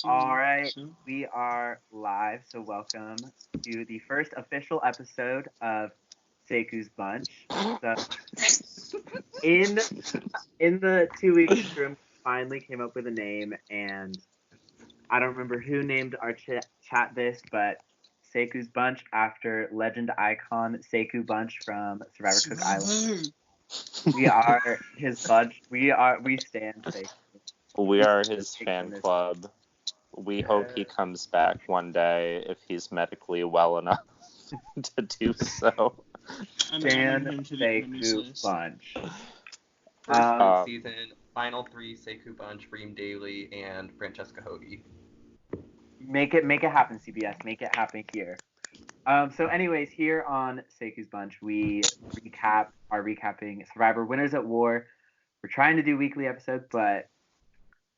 All right, we are live, so welcome to the first official episode of Sekou's Bunch. So, in in the 2 weeks interim, finally came up with a name, and I don't remember who named our chat this, but Sekou's Bunch after legend icon Sekou Bunch from Survivor Cook Island. We are his bunch. We stand Sekou. We are his fan club. We hope he comes back one day if he's medically well enough to do so. Stand Sekou Bunch. First season, final 3 Sekou Bunch, Reem Daly, and Francesca Hody. Make it happen, CBS. Make it happen here. So anyways, here on Sekou's Bunch, we are recapping Survivor Winners at War. We're trying to do weekly episodes, but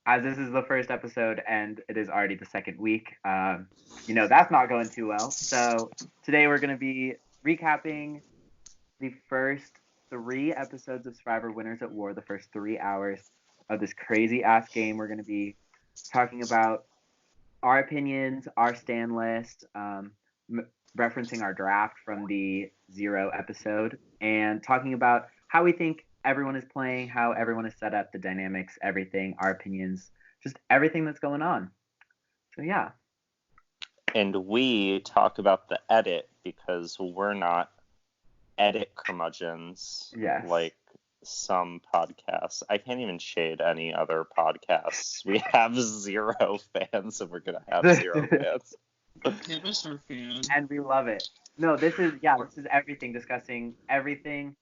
as this is the first episode and it is already the second week, that's not going too well. So today we're going to be recapping the first 3 episodes of Survivor Winners at War, the first 3 hours of this crazy-ass game. We're going to be talking about our opinions, our stand list, referencing our draft from the 0 episode, and talking about how we think everyone is playing, how everyone is set up, the dynamics, everything, our opinions, just everything that's going on. So yeah. And we talk about the edit because we're not edit curmudgeons like some podcasts. I can't even shade any other podcasts. We have 0 fans and we're going to have 0 fans. Yeah, that's our fan. And we love it. No, this is everything, discussing everything.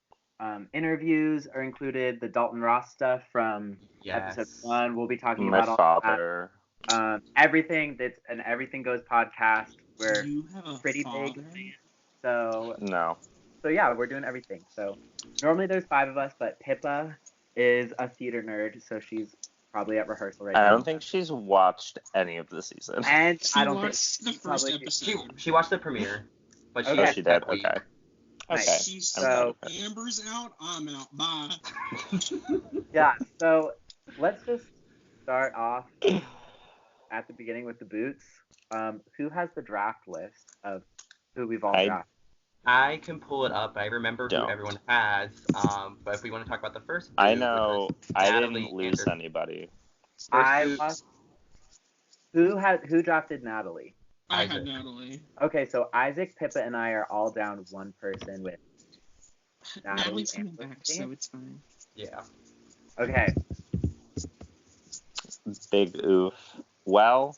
Interviews are included, the Dalton Ross stuff from episode 1. We'll be talking about all father. That. Everything that's an Everything Goes podcast. We're pretty big. So no. So yeah, we're doing everything. So normally there's 5 of us, but Pippa is a theater nerd, so she's probably at rehearsal right now. I don't think she's watched any of the season. And I don't think the first episode. She watched the premiere, but she did. Okay. Okay. So Amber's out, I'm out. Bye. Yeah. So let's just start off at the beginning with the boots. Who has the draft list of who we've all drafted? I can pull it up. I remember who everyone has. But if we want to talk about the first boot, I know. I didn't lose anybody. Who drafted Natalie? I had Natalie. Okay, so Isaac, Pippa, and I are all down one person with Natalie. Natalie's coming back, so it's fine. Yeah. Okay. Big oof. Well,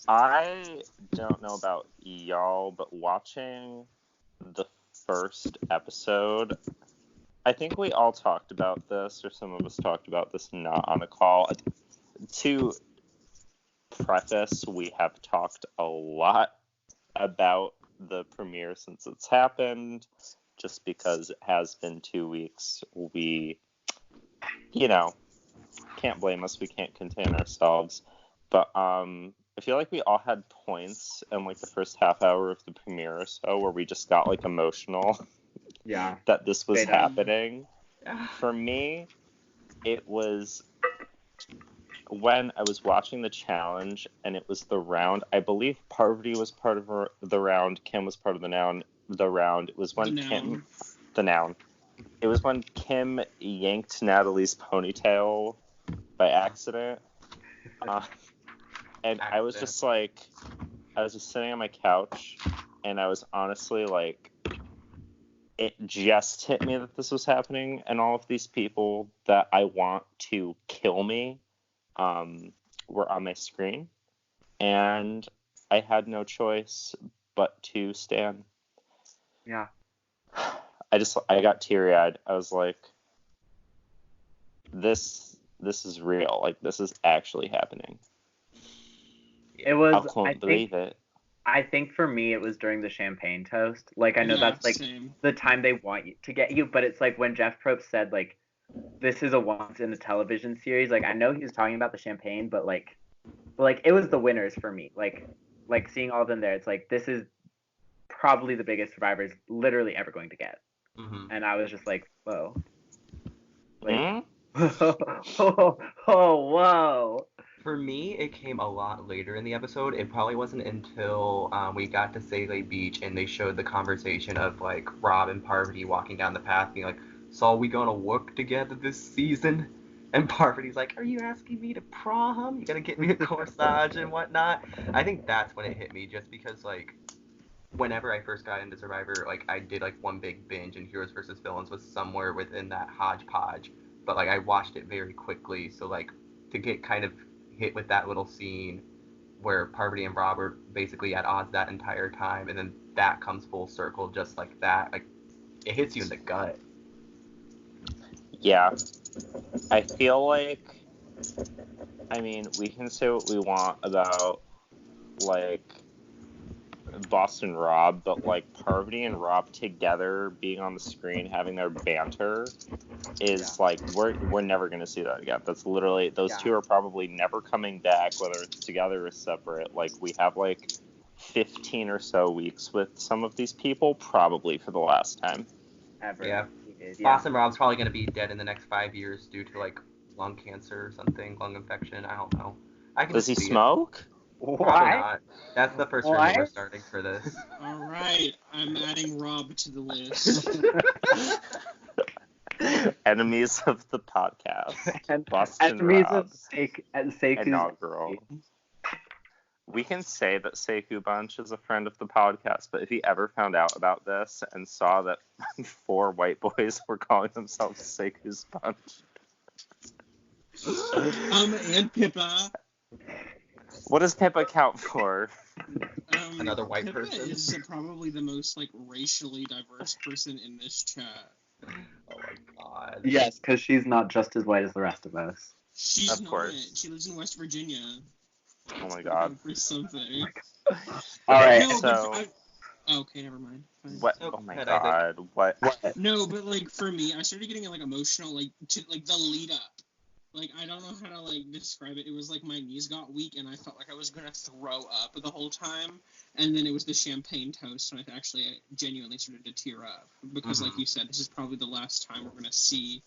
I don't know about y'all, but watching the first episode, I think we all talked about this, or some of us talked about this not on a call. To preface, we have talked a lot about the premiere since it's happened, just because it has been 2 weeks. We, can't blame us. We can't contain ourselves. But I feel like we all had points in like the first half hour of the premiere or so where we just got like emotional. Yeah. That this was happening. For me, it was when I was watching the challenge and it was the round. I believe Parvati was part of the round. Kim was part of the round. It was when the noun. It was when Kim yanked Natalie's ponytail by accident. And I was just like, I was just sitting on my couch and I was honestly like, it just hit me that this was happening and all of these people that I want to kill me were on my screen. And I had no choice but to stand. Yeah. I got teary-eyed. I was like, this is real. Like, this is actually happening. It was. I couldn't believe it. I think for me, it was during the champagne toast. Like, I know that's like the time they want you to get you, but it's like when Jeff Probst said like, this is a once in a television series. Like, I know he was talking about the champagne, but like it was the winners for me. Like seeing all of them there, it's like this is probably the biggest Survivor's literally ever going to get. Mm-hmm. And I was just like, whoa. Like, oh, whoa. For me, it came a lot later in the episode. It probably wasn't until we got to Sekou Beach and they showed the conversation of like Rob and Parvati walking down the path, being like, "So are we gonna work together this season?" And Parvati's like, "Are you asking me to prom? You gotta get me a corsage and whatnot." I think that's when it hit me, just because like whenever I first got into Survivor, like I did like one big binge, and Heroes versus Villains was somewhere within that hodgepodge. But like I watched it very quickly, so like to get kind of hit with that little scene where Parvati and Rob are basically at odds that entire time, and then that comes full circle just like that, like it hits you in the gut. Yeah. I feel like, I mean, we can say what we want about, like, Boston Rob, but, like, Parvati and Rob together being on the screen, having their banter, is, like, we're never going to see that again. That's literally, those two are probably never coming back, whether it's together or separate. Like, we have, like, 15 or so weeks with some of these people, probably for the last time. Ever. Yeah. Yeah. Boston Rob's probably going to be dead in the next 5 years due to, like, lung cancer or something, lung infection, I don't know. I can Does he see smoke? Probably Why? not. That's the first Why? rumor we're starting for this. All right, I'm adding Rob to the list. Enemies of the podcast. And Boston enemies Rob. of Sekou's Inaugural. We can say that Sekou Bunch is a friend of the podcast, but if he ever found out about this and saw that 4 white boys were calling themselves Sekou's Bunch. And Pippa. What does Pippa count for? Another white Pippa person. is probably the most like racially diverse person in this chat. Oh my god. Yes, because she's not just as white as the rest of us. She's Of not. course. She lives in West Virginia. Oh my god. For something. All right. No, So- okay, never mind. Fine. What? Oh, Oh my good, god. What? No, but like for me, I started getting like emotional, like to like the lead up. Like I don't know how to like describe it. It was like my knees got weak and I felt like I was gonna throw up the whole time. And then it was the champagne toast, and I genuinely started to tear up because, like you said, this is probably the last time we're gonna see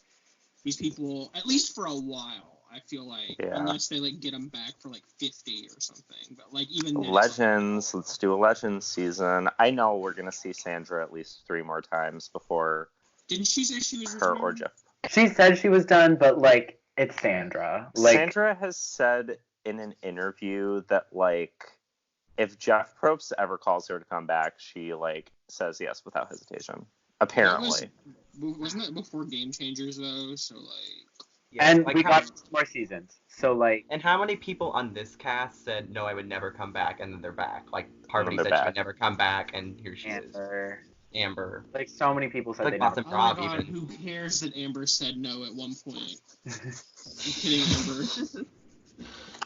these people, at least for a while. I feel like, unless they like get them back for like 50 or something. But like even then, Legends. Let's do a Legends season. I know we're gonna see Sandra at least 3 more times before. Didn't she say she was her retired? or Jeff? She said she was done, but like it's Sandra. Like Sandra has said in an interview that like if Jeff Probst ever calls her to come back, she like says yes without hesitation. Apparently. Wasn't that before Game Changers though? So like. Yeah, and like we how, got more seasons. So like. And how many people on this cast said no, I would never come back, and then they're back? Like Parvati said she would never come back, and here she is. Amber. Like so many people said like they Boston never. Rob Oh my god, even. who cares that Amber said no at one point? I'm kidding, Amber.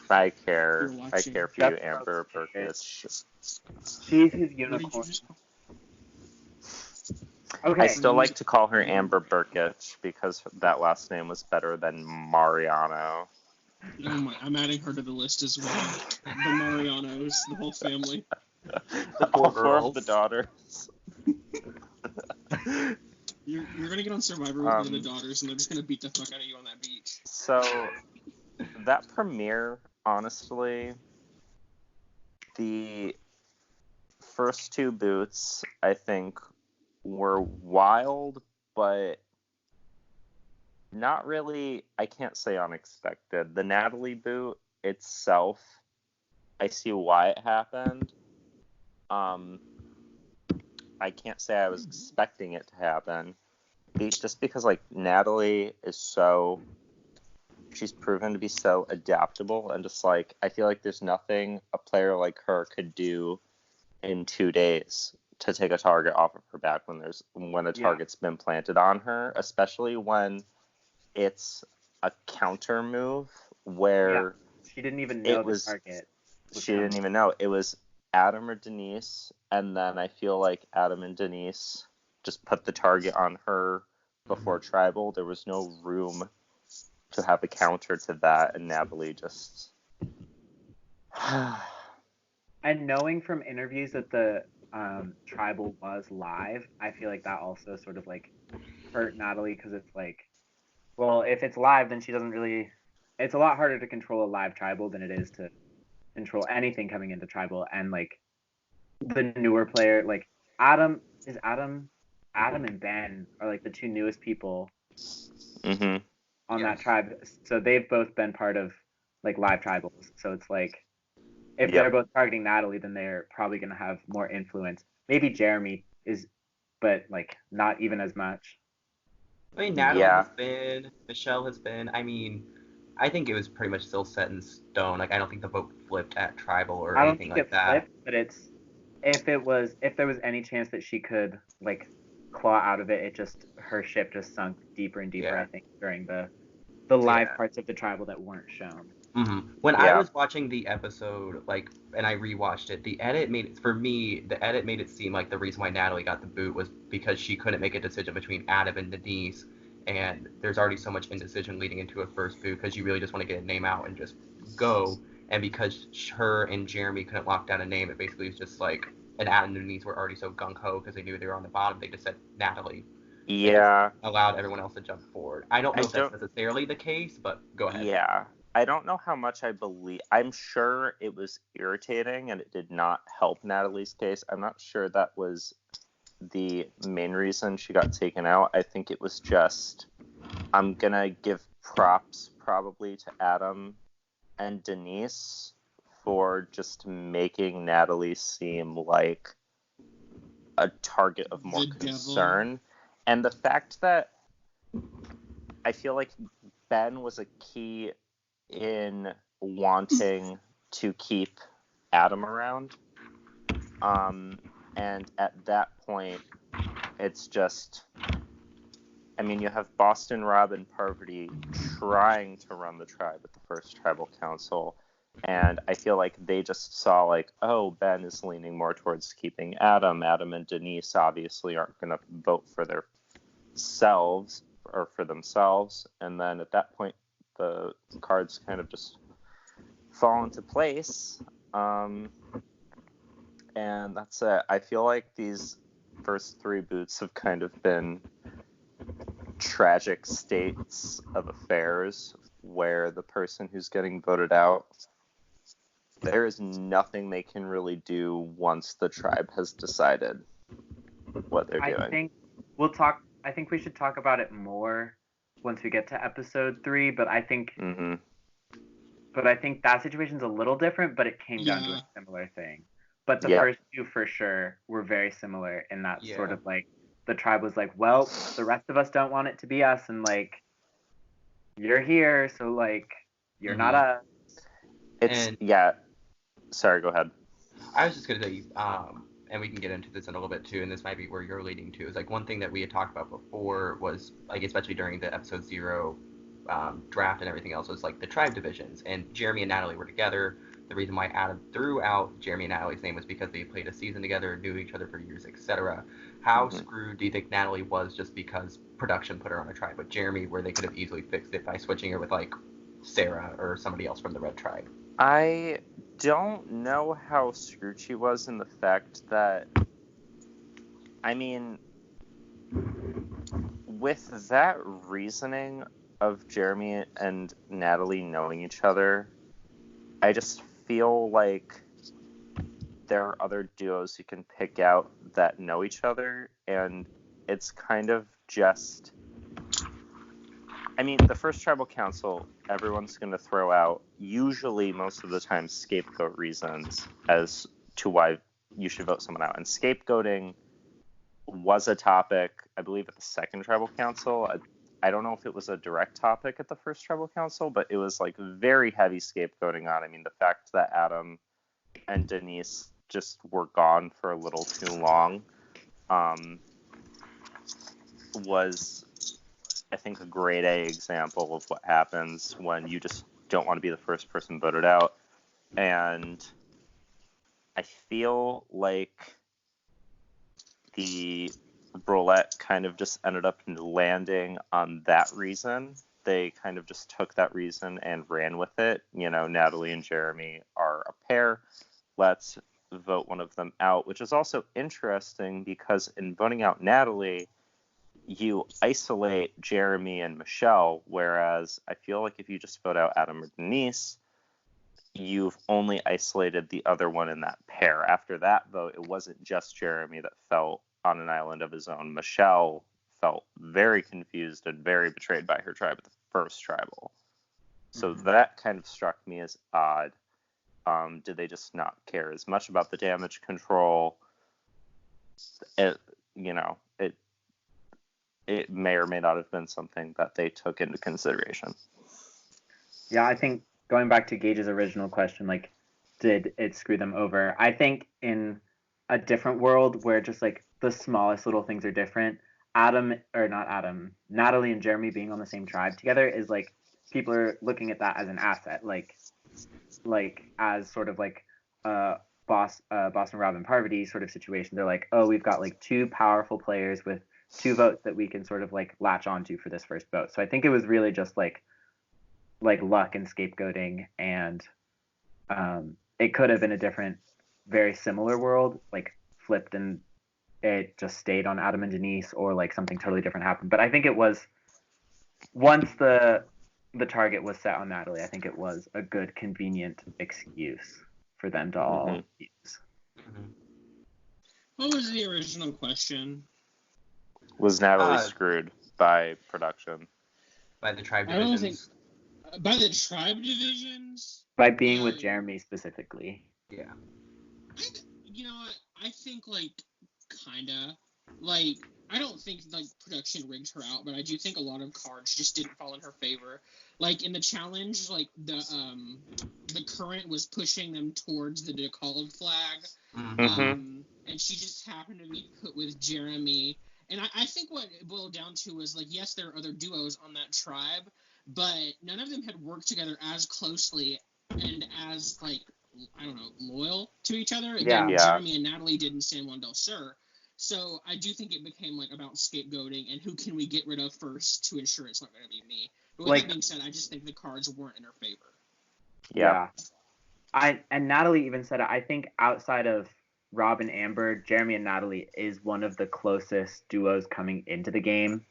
I care. You're I watching. care for you, Amber Burkett. She's his unicorn. Okay. I still like to call her Amber Burkett because that last name was better than Mariano. Oh my, I'm adding her to the list as well. The Marianos, the whole family. All 4 of the daughters. You're gonna get on Survivor with one of the daughters, and they're just gonna beat the fuck out of you on that beach. So, that premiere, honestly, the first 2 boots, I think, were wild, but not really, I can't say unexpected. The Natalie boot itself, I see why it happened. I can't say I was expecting it to happen. Just because, like, Natalie is so... She's proven to be so adaptable, and just, like, I feel like there's nothing a player like her could do in 2 days to take a target off of her back when a target's been planted on her, especially when it's a counter move where she didn't even know the target. She didn't even know. It was Adam or Denise, and then I feel like Adam and Denise just put the target on her before Tribal. There was no room to have a counter to that, and Natalie just... And knowing from interviews that the Tribal was live, I feel like that also sort of like hurt Natalie, because it's like, well, if it's live, then she doesn't really it's a lot harder to control a live tribal than it is to control anything coming into tribal. And like the newer player, like Adam and Ben are like the two newest people Mm-hmm. on that Yes. tribe. So they've both been part of like live tribals. So it's like if Yep. they're both targeting Natalie, then they're probably gonna have more influence. Maybe Jeremy is, but like not even as much. I mean, Natalie Yeah. has been, Michelle has been. I mean, I think it was pretty much still set in stone. Like, I don't think the vote flipped at tribal or I don't anything think like it that. flipped, but it's if there was any chance that she could like claw out of it, it just her ship just sunk deeper and deeper. Yeah. I think during the live Yeah. parts of the tribal that weren't shown. When I Yeah. was watching the episode, like, and I rewatched it, the edit made it seem like the reason why Natalie got the boot was because she couldn't make a decision between Adam and Denise, and there's already so much indecision leading into a first boot because you really just want to get a name out and just go, and because her and Jeremy couldn't lock down a name, it basically was just like, and Adam and Denise were already so gung-ho because they knew they were on the bottom, they just said Natalie. Yeah. Allowed everyone else to jump forward. I don't know if that's don't- necessarily the case, but go ahead. Yeah. I don't know how much I believe. I'm sure it was irritating and it did not help Natalie's case. I'm not sure that was the main reason she got taken out. I think it was just, I'm going to give props probably to Adam and Denise for just making Natalie seem like a target of more The devil. concern. And the fact that I feel like Ben was a key in wanting to keep Adam around. And at that point, it's just, I mean, you have Boston, Rob, and Parvati trying to run the tribe at the first tribal council. And I feel like they just saw like, oh, Ben is leaning more towards keeping Adam. Adam and Denise obviously aren't going to vote for themselves. And then at that point, the cards kind of just fall into place. And that's it. I feel like these first three boots have kind of been tragic states of affairs where the person who's getting voted out, there is nothing they can really do once the tribe has decided what they're doing. I think we should talk about it more once we get to episode 3, but I think Mm-hmm. that situation's a little different, but it came down to Yeah. a similar thing. But the Yeah. first two for sure were very similar in that Yeah. sort of like the tribe was like, well, the rest of us don't want it to be us, and like you're here, so like you're not us. And- Sorry, go ahead. I was just gonna say, and we can get into this in a little bit too, and this might be where you're leading to. Is like one thing that we had talked about before was like, especially during the episode 0 draft and everything else, was like the tribe divisions. And Jeremy and Natalie were together. The reason why Adam threw out Jeremy and Natalie's name was because they played a season together, knew each other for years, etc. How screwed do you think Natalie was just because production put her on a tribe with Jeremy, where they could have easily fixed it by switching her with like Sarah or somebody else from the Red Tribe? I don't know how screwed she was in the fact that, I mean, with that reasoning of Jeremy and Natalie knowing each other, I just feel like there are other duos you can pick out that know each other, and it's kind of just, I mean, the first tribal council, everyone's going to throw out, usually most of the time, scapegoat reasons as to why you should vote someone out. And scapegoating was a topic, I believe, at the second tribal council. I don't know if it was a direct topic at the first tribal council, but it was like very heavy scapegoating on. I mean, the fact that Adam and Denise just were gone for a little too long was, I think, a grade A example of what happens when you just don't want to be the first person voted out. And I feel like the roulette kind of just ended up landing on that reason. They kind of just took that reason and ran with it. You know, Natalie and Jeremy are a pair. Let's vote one of them out, which is also interesting because in voting out Natalie, you isolate Jeremy and Michelle, whereas I feel like if you just vote out Adam or Denise, you've only isolated the other one in that pair. After that vote, it wasn't just Jeremy that felt on an island of his own. Michelle felt very confused and very betrayed by her tribe at the first tribal. So that kind of struck me as odd. Did they just not care as much about the damage control? It may or may not have been something that they took into consideration. Yeah, I think going back to Gage's original question, like, did it screw them over? I think in a different world where just like the smallest little things are different, Natalie and Jeremy being on the same tribe together is like, people are looking at that as an asset, like as sort of like Boston Rob and Parvati sort of situation. They're like, oh, we've got like two powerful players with 2 votes that we can sort of like latch onto for this first vote. So I think it was really just like luck and scapegoating, and it could have been a different, very similar world, like flipped and it just stayed on Adam and Denise, or like something totally different happened. But I think it was, once the target was set on Natalie, I think it was a good, convenient excuse for them to all use. What was the original question? Was Natalie screwed by production? By the tribe I don't divisions? think by the tribe divisions. By being with Jeremy specifically. Yeah. You know what? I think like kinda like. I don't think like production rigged her out, but I do think a lot of cards just didn't fall in her favor. Like in the challenge, like the current was pushing them towards the decolored flag, and she just happened to be put with Jeremy. And I think what it boiled down to was like, yes, there are other duos on that tribe, but none of them had worked together as closely and as like, I don't know, loyal to each other. Again, Jeremy and Natalie did in San Juan del Sur. So I do think it became like about scapegoating and who can we get rid of first to ensure it's not going to be me. But with that being said, I just think the cards weren't in her favor. Yeah. And Natalie even said it. I think outside of Rob and Amber, Jeremy and Natalie is one of the closest duos coming into the game.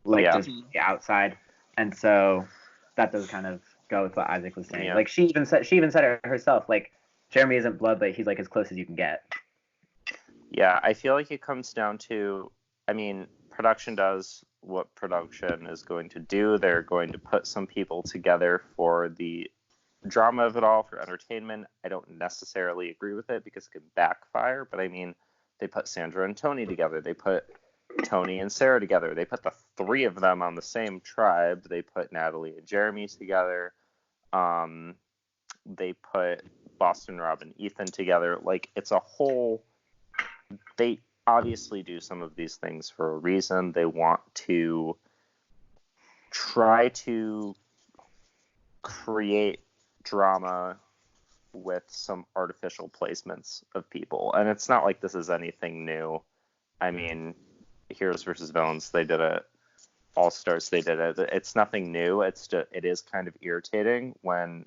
Just the outside. And so that does kind of go with what Isaac was saying. Yeah. Like she even said it herself. Like, Jeremy isn't blood, but he's like as close as you can get. Yeah, I feel like it comes down to, I mean, production does what production is going to do. They're going to put some people together for the drama of it all, for entertainment. I don't necessarily agree with it because it could backfire, but I mean, they put Sandra and Tony together. They put Tony and Sarah together. They put the 3 of them on the same tribe. They put Natalie and Jeremy together. They put Boston Rob and Ethan together. Like, it's a whole... They obviously do some of these things for a reason. They want to try to create drama with some artificial placements of people. And it's not like this is anything new. I mean, Heroes versus Villains, they did it. All Stars, they did it. It's nothing new. It is kind of irritating when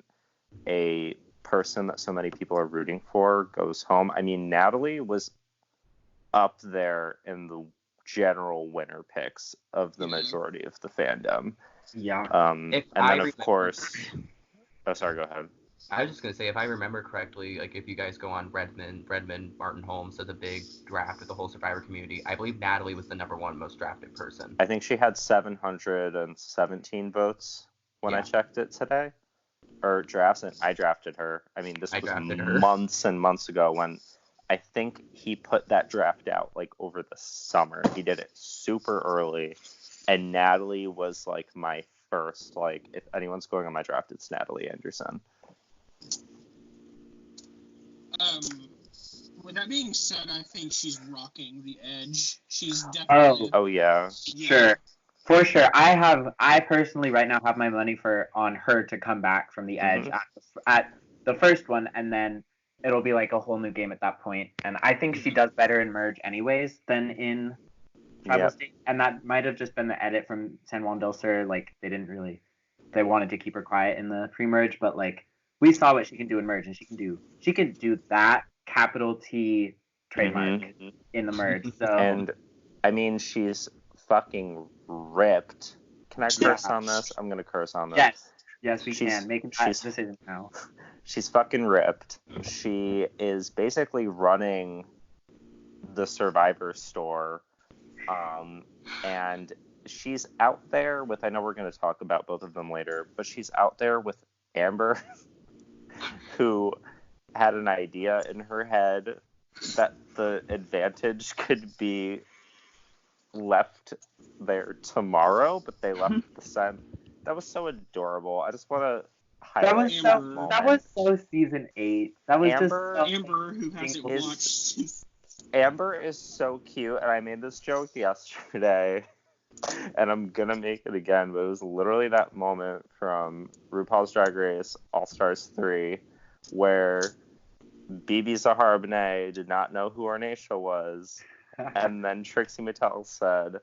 a person that so many people are rooting for goes home. I mean, Natalie was up there in the general winner picks of the majority of the fandom. Yeah. And then, of course... Oh, sorry, go ahead. I was just going to say, if I remember correctly, like, if you guys go on Redmond, Martin Holmes does a big draft with the whole Survivor community, I believe Natalie was the #1 most drafted person. I think she had 717 votes when I checked it today. Or drafts, and I drafted her. I mean, this was months and months ago when... I think he put that draft out like over the summer. He did it super early, and Natalie was like my first, like, if anyone's going on my draft, it's Natalie Anderson. With that being said, I think she's rocking the edge. She's definitely... Oh yeah. Sure. For sure. I personally right now have my money on her to come back from the edge at the first one, and then it'll be like a whole new game at that point. And I think she does better in Merge anyways than in Tribal State. And that might have just been the edit from San Juan del Sur. Like, they wanted to keep her quiet in the pre-Merge, but like, we saw what she can do in Merge, and she can do that capital T trademark in the Merge. So, and I mean, she's fucking ripped. Can I curse Yeah. on this? I'm gonna curse on this. Yes, we can. Making that decision now. She's fucking ripped. She is basically running the Survivor store, and she's out there with, I know we're going to talk about both of them later, but she's out there with Amber, who had an idea in her head that the advantage could be left there tomorrow, but they left the scent. That was so adorable. I just want to highlight that moment. That was so season 8. That was Amber, just Amber, who hasn't watched. Amber is so cute, and I made this joke yesterday, and I'm gonna make it again, but it was literally that moment from RuPaul's Drag Race All-Stars 3, where BB Zahara Benet did not know who Ornacia was, and then Trixie Mattel said,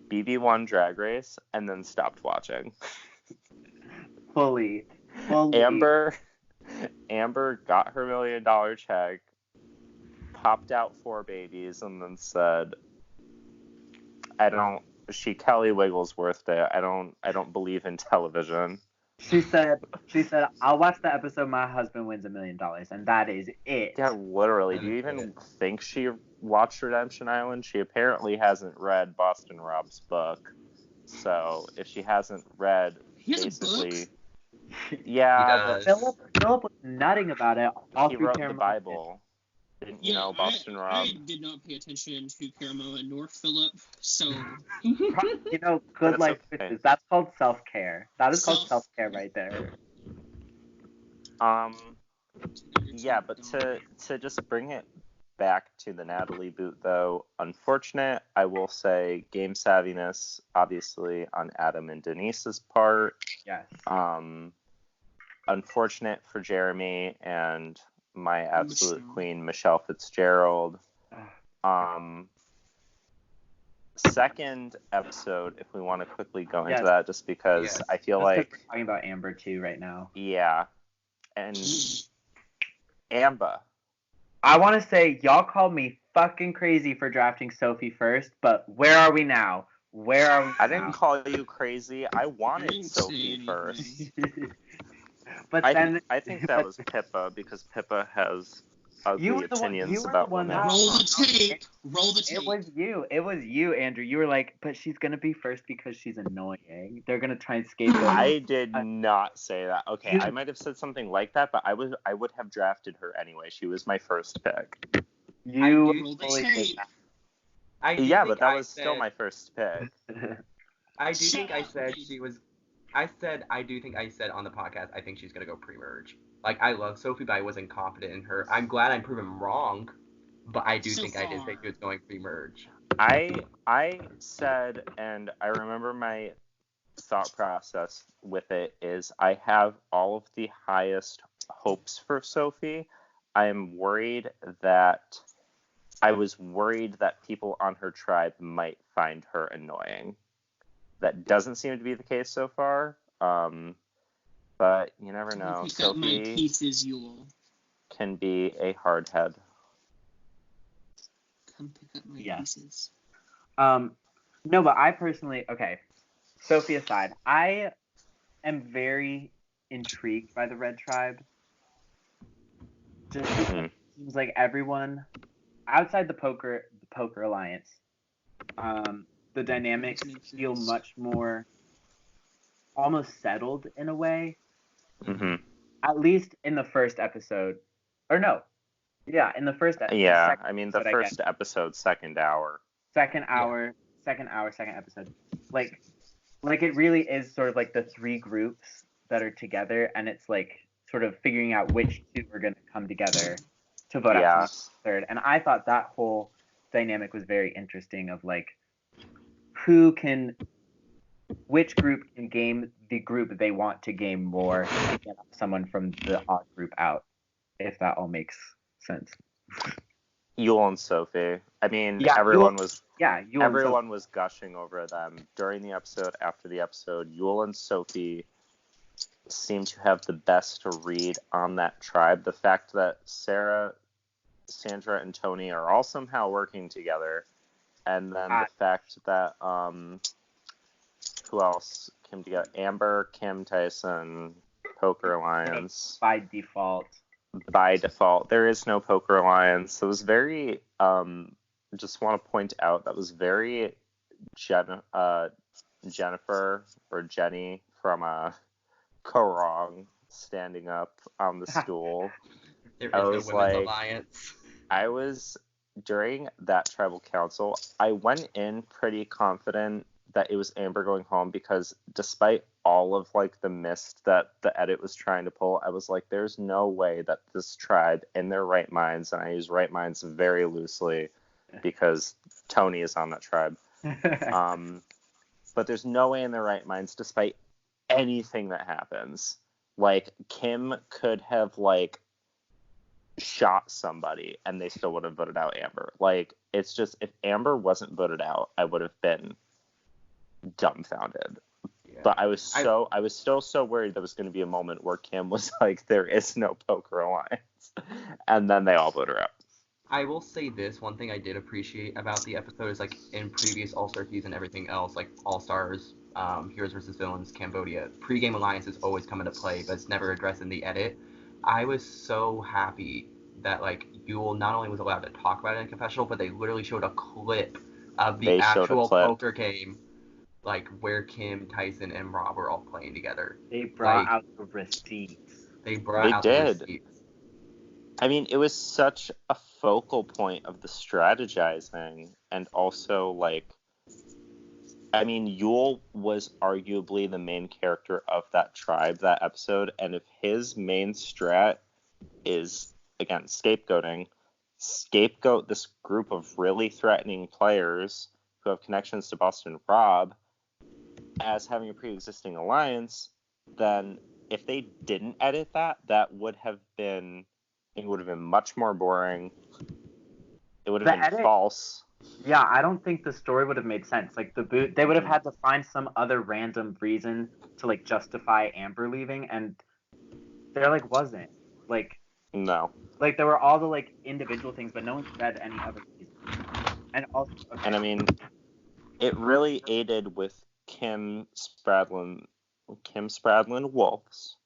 BB won Drag Race, and then stopped watching. fully. Amber got her $1 million check, popped out 4 babies, and then said, she Kelly Wigglesworthed it. I don't believe in television. She said, I'll watch the episode my husband wins $1 million, and that is it. Yeah, literally. Do you even think she watched Redemption Island? She apparently hasn't read Boston Rob's book. So if she hasn't read, basically, yeah, Philip was nutting about it all he through wrote Caramel. the Bible. Didn't you know Boston Rob? I did not pay attention to Caramoa nor Philip, so Good life okay. choices. That's called self-care. That is called self-care right there. Yeah, but to just bring it back to the Natalie boot, though, unfortunate, I will say, game savviness, obviously, on Adam and Denise's part. Yes. Unfortunate for Jeremy and my absolute queen, Michelle Fitzgerald. Second episode, if we want to quickly go into that, just because I feel like we're talking about Amber too right now. Yeah, and Amber. I want to say y'all called me fucking crazy for drafting Sophie first, but where are we now? I didn't call you crazy. I wanted Sophie first. But I think that was Pippa, because Pippa has ugly opinions about women. Roll the tape. It was you, Andrew. You were like, but she's gonna be first because she's annoying. They're gonna try and scapegoat. I did not say that. Okay, I might have said something like that, but I would have drafted her anyway. She was my first pick. You fully did that. Yeah, but that was still my first pick. I do think I said she was. I do think I said on the podcast, I think she's going to go pre-merge. Like, I love Sophie, but I wasn't confident in her. I'm glad I'm proven wrong, but I do think I did think she was going pre-merge. I said, and I remember my thought process with it is, I have all of the highest hopes for Sophie. I was worried that people on her tribe might find her annoying. That doesn't seem to be the case so far, but you never know. Sophie can be a hard head. Come pick up my pieces. No, but I personally, Sophie aside, I am very intrigued by the Red Tribe. Just because it seems like everyone outside the poker alliance, the dynamics feel much more almost settled in a way. Mm-hmm. At least in the first episode. Or no. Yeah, in the first episode. Yeah, I mean the first episode, second hour. Second episode. Like it really is sort of like the 3 groups that are together, and it's like sort of figuring out which 2 are going to come together to vote out third. And I thought that whole dynamic was very interesting of like, which group can game the group they want to game more to get someone from the odd group out, if that all makes sense. Yul and Sophie. I mean, everyone was gushing over them during the episode, after the episode. Yul and Sophie seem to have the best read on that tribe. The fact that Sarah, Sandra, and Tony are all somehow working together And then the fact that who else came together? Amber, Kim, Tyson, Poker Alliance. By default. By default. There is no Poker Alliance. It was very, just want to point out, that was very Jennifer or Jenny from Korong standing up on the stool. There is no Women's Alliance. During that tribal council, I went in pretty confident that it was Amber going home, because despite all of like the mist that the edit was trying to pull, I was like, there's no way that this tribe in their right minds, and I use right minds very loosely because Tony is on that tribe, but there's no way in their right minds, despite anything that happens, like Kim could have like shot somebody and they still would have voted out Amber. Like, it's just, if Amber wasn't voted out, I would have been dumbfounded. Yeah. But I was still so worried there was going to be a moment where Kim was like, there is no Poker Alliance, and then they all vote her out. I will say this, one thing I did appreciate about the episode is, like, in previous All-Star season and everything else, like All-Stars, Heroes vs. Villains, Cambodia, pre-game alliances always come into play, but it's never addressed in the edit. I was so happy that, like, Yul not only was allowed to talk about it in confessional, but they literally showed a clip of the actual poker game, like, where Kim, Tyson, and Rob were all playing together. They brought out the receipts. They did. I mean, it was such a focal point of the strategizing, and also, like, I mean, Yul was arguably the main character of that tribe, that episode, and if his main strat is, again, scapegoat this group of really threatening players who have connections to Boston Rob as having a pre-existing alliance, then if they didn't edit that, it would have been much more boring. It would have been false. Yeah, I don't think the story would have made sense. Like, they would have had to find some other random reason to, like, justify Amber leaving, and there, like, wasn't. Like, no. Like, there were all the, like, individual things, but no one said any other reason. And also, okay. And I mean, it really aided with Kim Spradlin Wolf's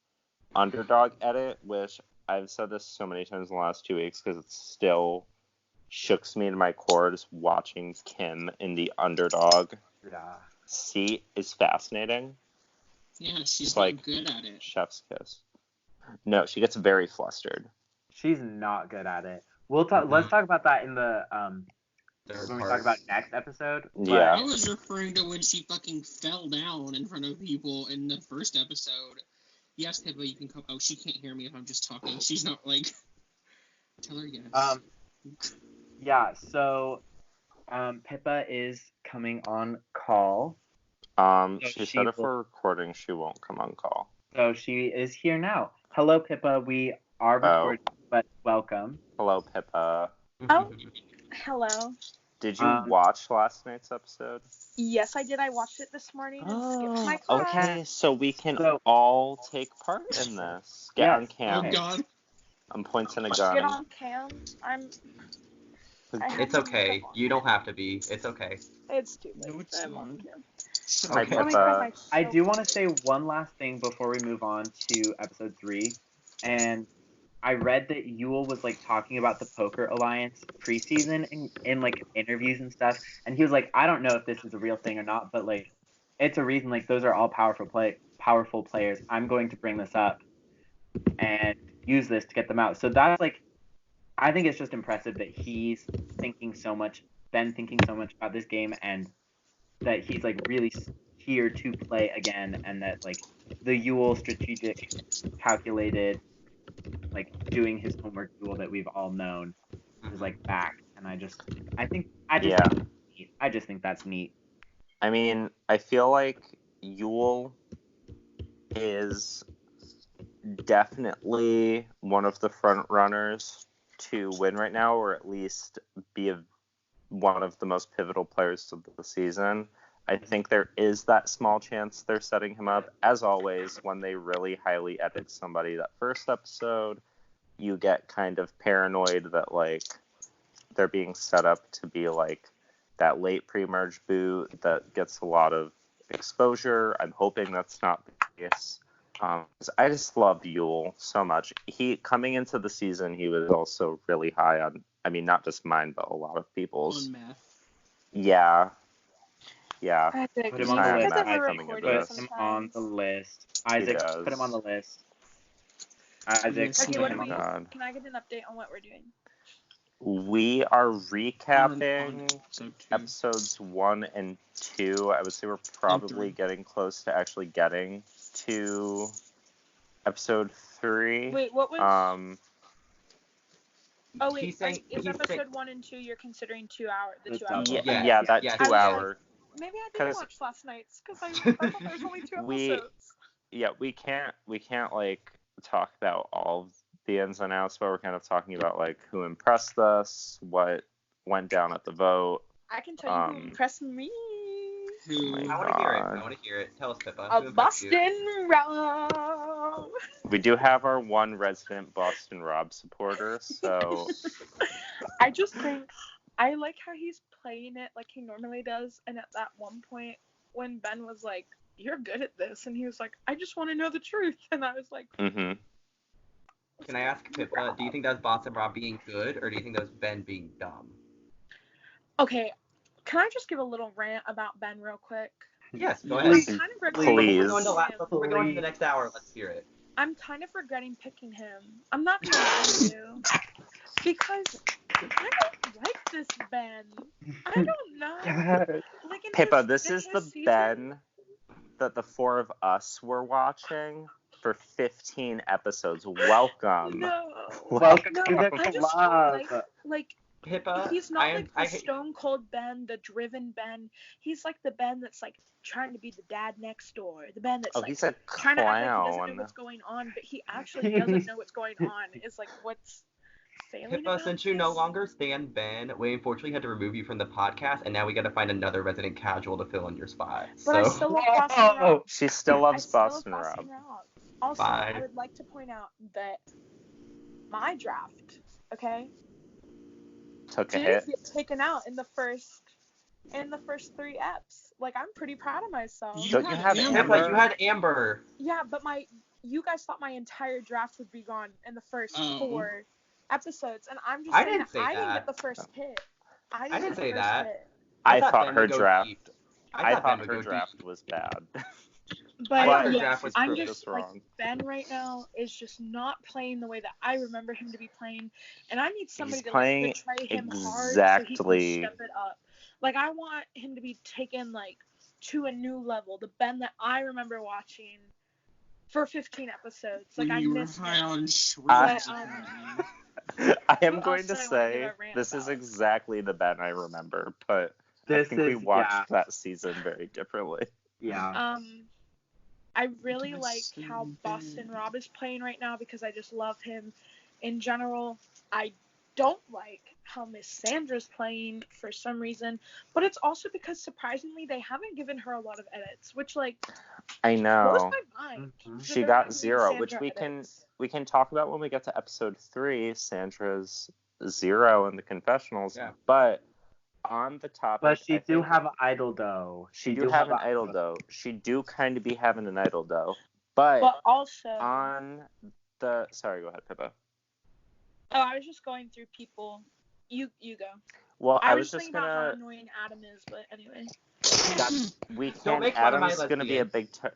underdog edit, which I've said this so many times in the last 2 weeks because it still shooks me to my core. Just watching Kim in the underdog seat is fascinating. Yeah, she's like good at it. Chef's kiss. No, she gets very flustered. She's not good at it. We'll talk. Let's talk about that in the when we talk about next episode. Yeah. I was referring to when she fucking fell down in front of people in the first episode. Yes, Pippa, you can come. Oh, she can't hear me if I'm just talking. She's not like. Tell her yes. Yeah. So, Pippa is coming on call. She said if we're recording, she won't come on call. So she is here now. Hello, Pippa. We are recording, but welcome. Hello, Pippa. Oh, hello. Did you watch last night's episode? Yes, I did. I watched it this morning and skipped my class. Okay, so we can all take part in this. Get on cam. Oh, God. I'm pointing a gun. Get on cam. It's okay. You don't have to be. It's okay. It's too late. No, it's I'm not. on cam. Hi, Pippa. I do want to say one last thing before we move on to episode 3. And I read that Yul was, like, talking about the Poker Alliance preseason in like, interviews and stuff. And he was like, I don't know if this is a real thing or not, but, like, it's a reason. Like, those are all powerful players. I'm going to bring this up and use this to get them out. So that's, like, I think it's just impressive that he's thinking so much about this game, and that he's, like, really here to play again, and that, like, the Yul strategic, calculated, like, doing his homework Yul that we've all known is, like, back. And I just think that's neat. I mean, I feel like Yul is definitely one of the front runners to win right now, or at least be one of the most pivotal players of the season. I think there is that small chance they're setting him up. As always, when they really highly edit somebody that first episode, you get kind of paranoid that, like, they're being set up to be, like, that late pre-merge boot that gets a lot of exposure. I'm hoping that's not the case. 'Cause I just love Yule so much. He coming into the season, he was also really high on. I mean, not just mine, but a lot of people's. On meth. Yeah. Isaac, Put do him you on the I'm guys list. not ever coming into recording Put this. him on sometimes? the list. Isaac, does. put him on the list. Isaac, Yes, Okay, put what him are on we? the God. Can I get an update on what we're doing? We are On recapping episode 2. episodes 1 and 2. I would say we're probably 3. getting close to actually getting to episode 3. Wait, what was? Oh wait, He's saying- is he's saying- episode 1 and 2? You're considering 2 hour, the The 2 hour. double. Yeah, that yes. 2 I was hour. like, maybe I didn't 'Cause- watch last night's because I thought there was only 2 We- episodes. Yeah, we can't like talk about all of the ins and outs, but we're kind of talking about like who impressed us, what went down at the vote. I can tell you who impressed me. Who? my I want to hear it. God. I want to hear it. Tell us, Pippa. A Who impressed you? Boston Rob. We do have our one resident Boston Rob supporter, so I just think I like how he's playing it like he normally does, and at that one point when Ben was like, "You're good at this," and he was like, "I just want to know the truth," and I was like, mhm. Can I ask Pippa, do you think that was Boston Rob being good, or do you think that was Ben being dumb? "Okay, can I just give a little rant about Ben real quick?" Yes, go I'm ahead. kind of Please. regretting Before we go into the next hour, let's hear it. I'm kind of regretting picking him. I'm not gonna lie to you, because I don't like this Ben. I don't know. Like in Pippa, his, this in is his the season, Ben that the 4 of us were watching for 15 episodes. Welcome. No. Welcome No, to the I just club. don't like Pippa, he's not I like the stone cold Ben, the driven Ben. He's like the Ben that's like trying to be the dad next door. The Ben that's Oh, like he's a trying to act like he doesn't know clown. what's going on, but he actually doesn't know what's going on. Is like what's failing Pippa, about since you no this. longer stand Ben, we unfortunately had to remove you from the podcast, and now we got to find another resident casual to fill in your spot. But I So still love Boston Rob. She still I loves still love Boston Boston Rob. Rob. Also, Fine. I would like to point out that my draft, okay, Took a did hit. get taken out in the first 3 eps. Like, I'm pretty proud of myself. Don't you have Amber. Pippa, you had Amber. Yeah, but you guys thought my entire draft would be gone in the first Oh. 4 episodes, and I'm just I saying didn't say I didn't that. get the first hit. I get didn't the say first that. hit. I thought thought Ben her would go draft. deep. I Ben thought would her go draft deep. was bad. But thought her yes, draft was I'm proved just us like wrong. Ben right now is just not playing the way that I remember him to be playing, and I need somebody He's to playing like portray him hard so exactly- he can step it up. Like I want him to be taken like to a new level, the Ben that I remember watching for 15 episodes. Like When I you were miss high him. on shrooms. But, apparently. I am What going else to did I wanna say give a rant this is about? exactly the Ben I remember, but I This think we is watched that season very differently. yeah. I really Because like how Boston Rob is playing right now because I just love him in general. I don't like how Miss Sandra's playing for some reason, but it's also because surprisingly they haven't given her a lot of edits, which like I blows know. my mind. Mhm. that She they're got not giving 0, which Sandra we can edits. talk about when we get to episode 3, Sandra's 0 in the confessionals. Yeah. But on the topic, But she I do think have an idol though. she do have an idol though. She do kind of be having an idol though. But also on the sorry, go ahead, Pippa. I was just going through people. You go. Well, I was thinking just about how gonna. annoying Adam is, but anyway. We Don't can't. make fun of my Adam's gonna be a lesbian. big.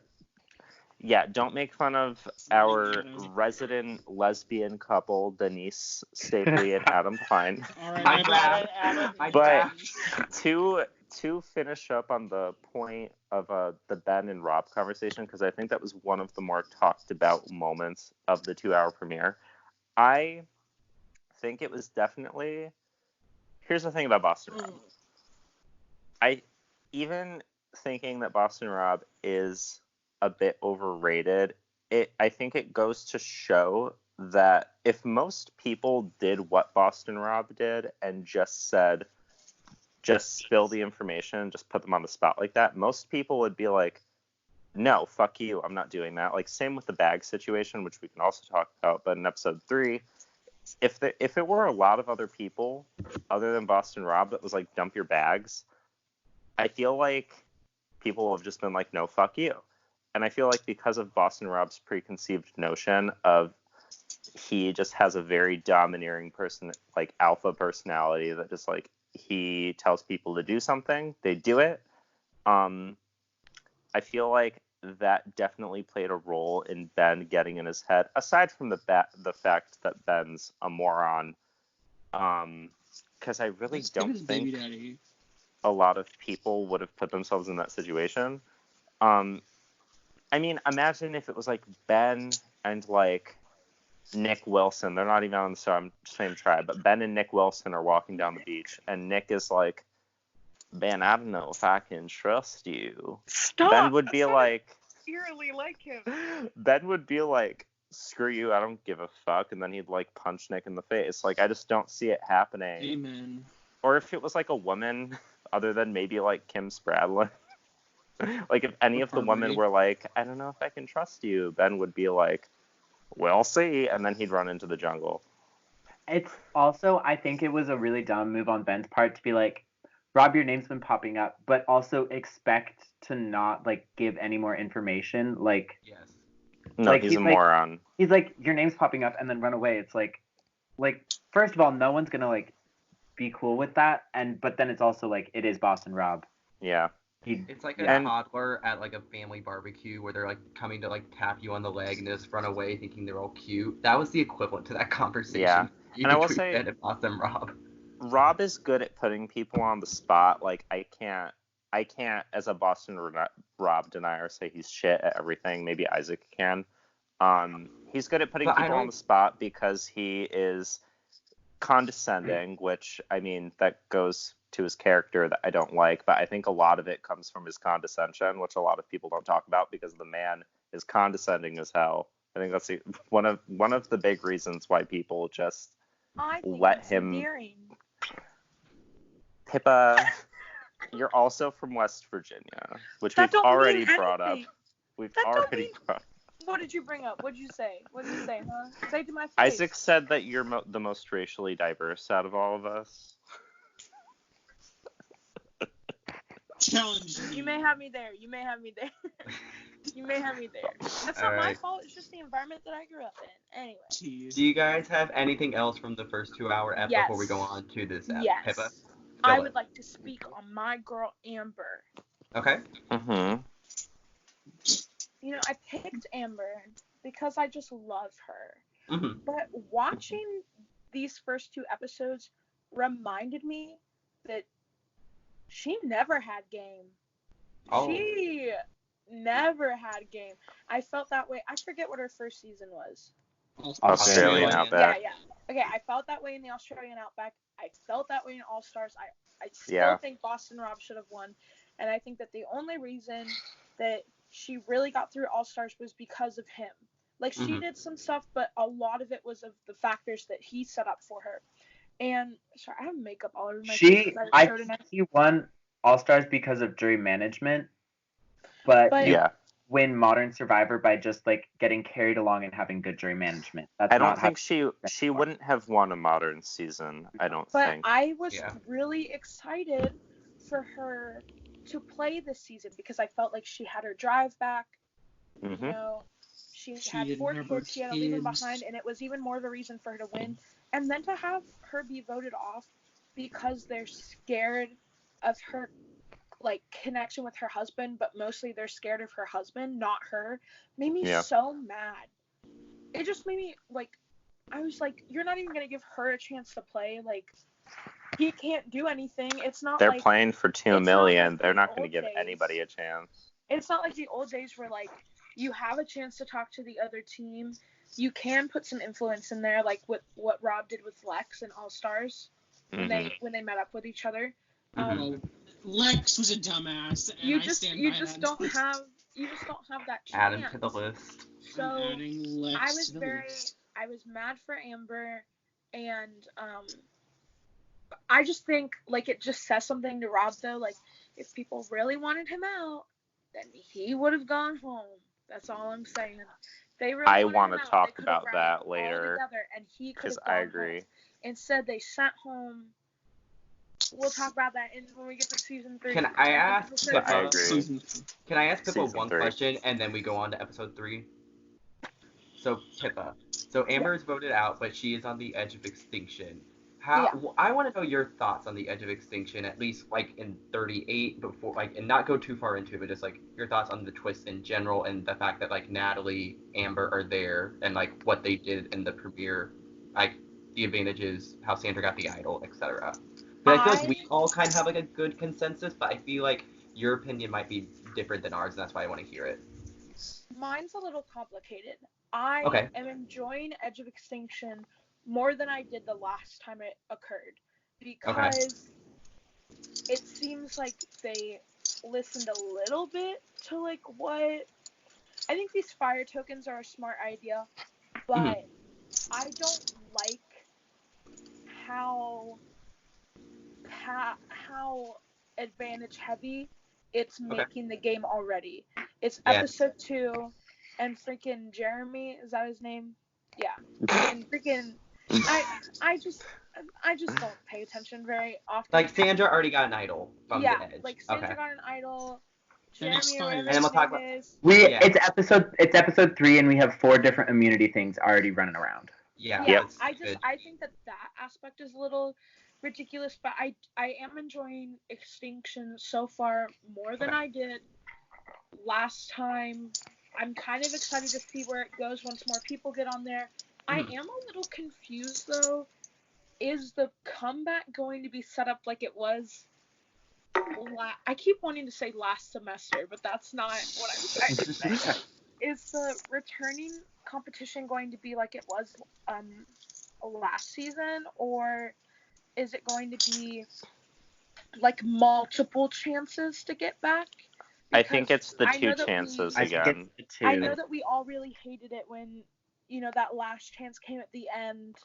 Yeah, don't make fun of our Adam. resident lesbian couple, Denise Stapley and Adam Klein. All right, My I got draft. it, Adam. My But draft. to finish up on the point of the Ben and Rob conversation, because I think that was one of the more talked about moments of the 2-hour premiere. I think it was definitely. Here's the thing about Boston Rob. I even thinking that Boston Rob is a bit overrated. I think it goes to show that if most people did what Boston Rob did and just said, just spill the information, just put them on the spot like that, most people would be like, no, fuck you, I'm not doing that. Like, same with the bag situation, which we can also talk about, but in episode 3, if it were a lot of other people other than Boston Rob that was like, dump your bags, I feel like people have just been like, no, fuck you. And I feel like because of Boston Rob's preconceived notion of he just has a very domineering like alpha personality that just like he tells people to do something, they do it. I feel like that definitely played a role in Ben getting in his head, aside from the fact that Ben's a moron. Because I really don't think a lot of people would have put themselves in that situation. I mean, imagine if it was like Ben and like Nick Wilson. They're not even on the same tribe, but Ben and Nick Wilson are walking down the beach, and Nick is like, Ben, I don't know if I can trust you. Stop. Ben would be like, eerily like him. Ben would be like, screw you, I don't give a fuck, and then he'd like punch Nick in the face. Like, I just don't see it happening. Amen. Or if it was like a woman, other than maybe like Kim Spradlin. Like, if any of the women were like, I don't know if I can trust you, Ben would be like, we'll see, and then he'd run into the jungle. It's also, I think it was a really dumb move on Ben's part to be like, Rob, your name's been popping up, but also expect to not like give any more information. Like, Yes. No, like, he's a like, moron. He's like, your name's popping up, and then run away. It's like, first of all, no one's gonna like be cool with that, but then it's also like, it is Boston Rob. Yeah. It's like a toddler at like a family barbecue where they're like coming to like tap you on the leg and they just run away thinking they're all cute. That was the equivalent to that conversation. Yeah. And I will say, Ben and Boston Rob. Rob is good at putting people on the spot. Like, I can't as a Boston Rob denier say he's shit at everything. Maybe Isaac can. He's good at putting people on the spot because he is condescending, which, I mean, that goes to his character that I don't like, but I think a lot of it comes from his condescension, which a lot of people don't talk about because the man is condescending as hell. I think that's one of the big reasons why people just let him. Endearing. Pippa, you're also from West Virginia, which we've already brought up. We've already brought. What did you bring up? What did you say? Huh? Say it to my face. Isaac said that you're the most racially diverse out of all of us. Challenge. You may have me there. That's not my fault. It's just the environment that I grew up in. Anyway. Jeez. Do you guys have anything else from the first 2-hour ep before we go on to this ep? Yes. Pippa? I would like to speak on my girl Amber. Okay. Mm-hmm. You know, I picked Amber because I just love her. Mm-hmm. But watching these first 2 episodes reminded me that she never had game. Oh. She never had game. I felt that way. I forget what her first season was. Australian Outback. Yeah. Okay, I felt that way in the Australian Outback. I felt that way in All Stars. I still think Boston Rob should have won. And I think that the only reason that she really got through All Stars was because of him. Like, she did some stuff, but a lot of it was of the factors that he set up for her. And sorry, I have makeup all over my face. I think he won All Stars because of jury management, but win Modern Survivor by just like getting carried along and having good jury management. I don't think she wouldn't have won a Modern season. I don't think. But I was really excited for her to play this season because I felt like she had her drive back. Mm-hmm. You know, she had 4 kids. She had to leave them behind, and it was even more of a reason for her to win. And then to have her be voted off because they're scared of her, like, connection with her husband, but mostly they're scared of her husband, not her, made me so mad. It just made me, like, I was like, you're not even going to give her a chance to play. Like, he can't do anything. It's not They're like... They're playing for $2 million. Like they're not going to give anybody a chance. It's not like the old days where, like, you have a chance to talk to the other team. You can put some influence in there, like what Rob did with Lex and All Stars when they met up with each other. Lex was a dumbass. And you just don't have that chance. Add him to the list. So I was mad for Amber, and I just think like it just says something to Rob though. Like if people really wanted him out, then he would have gone home. That's all I'm saying. They really I wanted want him to out. talk They could've about rallied that all later, together, and he could because have I gone agree. home. Instead, they sent home. We'll talk about that when we get to season 3. Can I ask Episode I Pippa? agree. Season Can I ask Pippa Season one 3. question and then we go on to episode 3? So Pippa, so Amber is voted out, but she is on the edge of extinction. Yeah. I want to know your thoughts on the edge of extinction, at least like in 38 before, like, and not go too far into it, but just like your thoughts on the twist in general and the fact that like Natalie, Amber are there and like what they did in the premiere, like the advantages, how Sandra got the idol, etc. But I feel like we all kind of have like a good consensus, but I feel like your opinion might be different than ours, and that's why I want to hear it. Mine's a little complicated. I Okay. am enjoying Edge of Extinction more than I did the last time it occurred, because it seems like they listened a little bit to like what I think these fire tokens are a smart idea, but I don't like how advantage heavy it's making the game already. It's Yeah. episode 2, and freaking Jeremy, is that his name? Yeah. And freaking I just don't pay attention very often. Like Sandra already got an idol from the edge. Like Sandra got an idol. That Jeremy, expired. whatever And then we'll his talk name about- is. It's episode 3, and we have 4 different immunity things already running around. Yeah. Yep. I think that aspect is a little ridiculous, but I am enjoying Extinction so far more than I did last time. I'm kind of excited to see where it goes once more people get on there. I am a little confused though. Is the comeback going to be set up like it was? I keep wanting to say last semester, but that's not what I'm trying to say. Is the returning competition going to be like it was last season, or is it going to be like multiple chances to get back? I think it's the 2 chances I think again. it's the 2. I know that we all really hated it when, that last chance came at the end.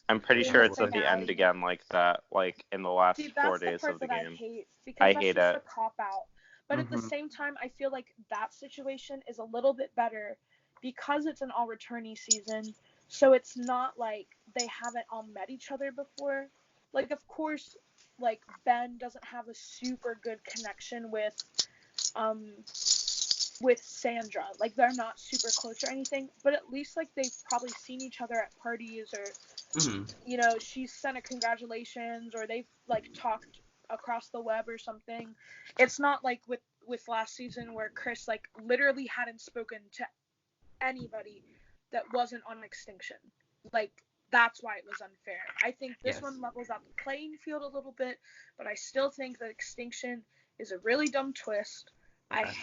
I'm pretty sure it's at the finale. end again, like that, like in the last See, 4 that's the days part of the that game. I hate, because I that's hate just it. a cop out. But at the same time, I feel like that situation is a little bit better because it's an all returnee season. So it's not like they haven't all met each other before. Like, of course, like Ben doesn't have a super good connection with Sandra. Like, they're not super close or anything, but at least like they've probably seen each other at parties, or she's sent a congratulations, or they've like talked across the web or something. It's not like with last season where Chris like literally hadn't spoken to anybody that wasn't on Extinction. Like, that's why it was unfair. I think this one levels out the playing field a little bit, but I still think that Extinction is a really dumb twist. I've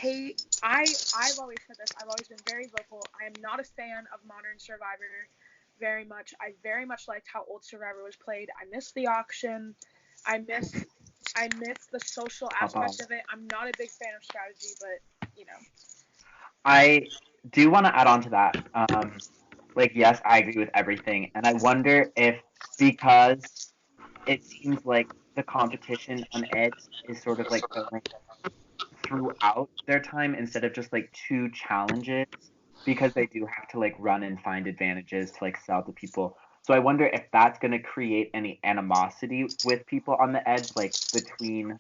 always said this, I've always been very vocal. I am not a fan of modern Survivor very much. I very much liked how old Survivor was played. I miss the auction. I miss the social aspect of it. I'm not a big fan of strategy, but I do want to add on to that. Yes, I agree with everything, and I wonder if, because it seems like the competition on Edge is sort of like going throughout their time instead of just like 2 challenges, because they do have to like run and find advantages to like sell to people. So I wonder if that's going to create any animosity with people on the Edge, like between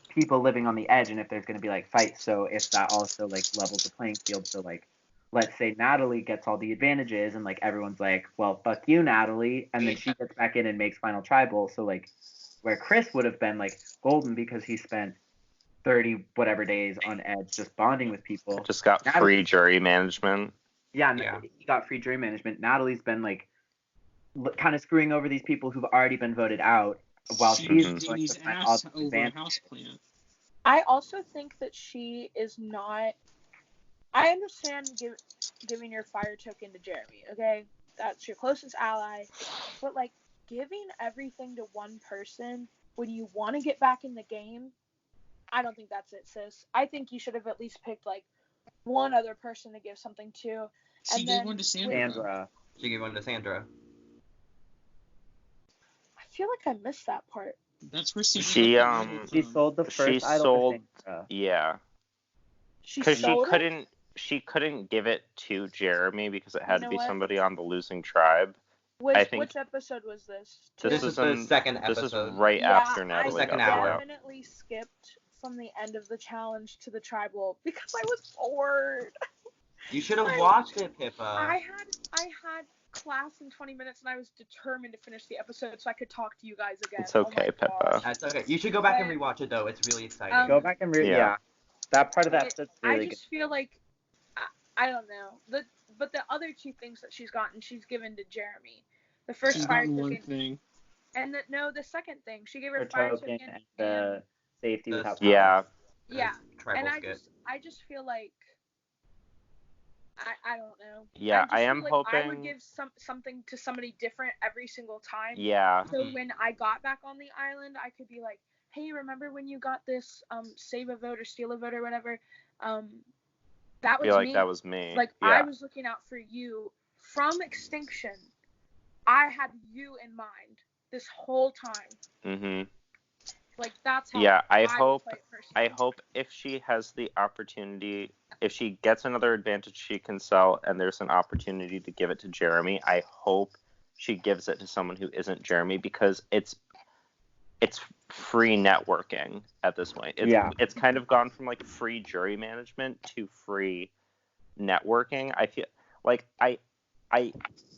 people living on the Edge, and if there's going to be like fights. So if that also like levels the playing field, so like let's say Natalie gets all the advantages and like everyone's like, well, fuck you, Natalie, and then she gets back in and makes final tribal. So like where Chris would have been like golden because he spent 30 whatever days on Edge just bonding with people. Just got free jury management. Yeah, he got free jury management. Natalie's been like kind of screwing over these people who've already been voted out while she's going to find all the advantages. I also think that she is not. I understand giving your fire token to Jeremy, okay? That's your closest ally. But, like, giving everything to one person when you want to get back in the game, I don't think that's it, sis. I think you should have at least picked, like, one other person to give something to. She gave one to Sandra. She gave one to Sandra. I feel like I missed that part. That's where Sandra she sold the first idol to Sandra. Yeah. Because she she couldn't give it to Jeremy because it had You to know be what? somebody on the losing tribe. I think Which episode was this? This is the second This is episode. right Yeah, after Natalie second got hour. voted out. definitely skipped from the end of the challenge to the tribal because I was bored. You should have watched it, Pippa. I had class in 20 minutes and I was determined to finish the episode so I could talk to you guys again. It's okay, oh my Pippa. gosh. That's okay. You should go back and rewatch it, though. It's really exciting. Go back and Yeah. That part of that episode's really I just feel like I don't know. But the other two things that she's gotten, she's given to Jeremy. The first She's fire gotten one token, thing. and the second thing, she gave her good. fire Her token token and the safety the without Yeah. yeah. Tribal And skip. I just feel like I don't know. Yeah, I am feel like hoping. I would give something to somebody different every single time. Yeah. So when I got back on the island, I could be like, hey, remember when you got this save a vote or steal a vote or whatever? That was feel like me. that was me. Like Yeah. I was looking out for you from extinction. I had you in mind this whole time. Mhm. Like that's how. Yeah, I would hope. play it personally. I hope if she has the opportunity, if she gets another advantage she can sell, and there's an opportunity to give it to Jeremy, I hope she gives it to someone who isn't Jeremy because it's free networking at this point. It's kind of gone from like free jury management to free networking. I feel like I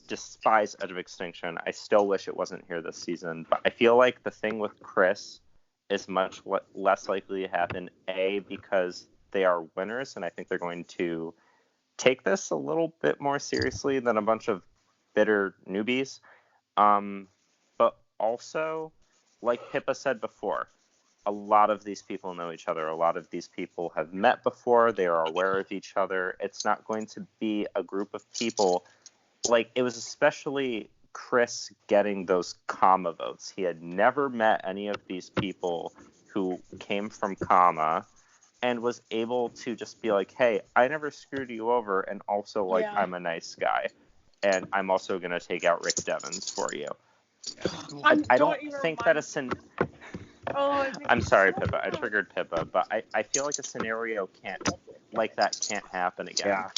despise Edge of Extinction. I still wish it wasn't here this season, but I feel like the thing with Chris is much less likely to happen, A, because they are winners, and I think they're going to take this a little bit more seriously than a bunch of bitter newbies. But also, like Pippa said before, a lot of these people know each other. A lot of these people have met before. They are aware of each other. It's not going to be a group of people. Like, it was especially Chris getting those comma votes. He had never met any of these people who came from comma and was able to just be like, hey, I never screwed you over, and also, like, Yeah. I'm a nice guy. And I'm also going to take out Rick Devens for you. I don't think that I'm sorry, Pippa. I triggered Pippa, but I feel like a scenario like that can't happen again. Yeah.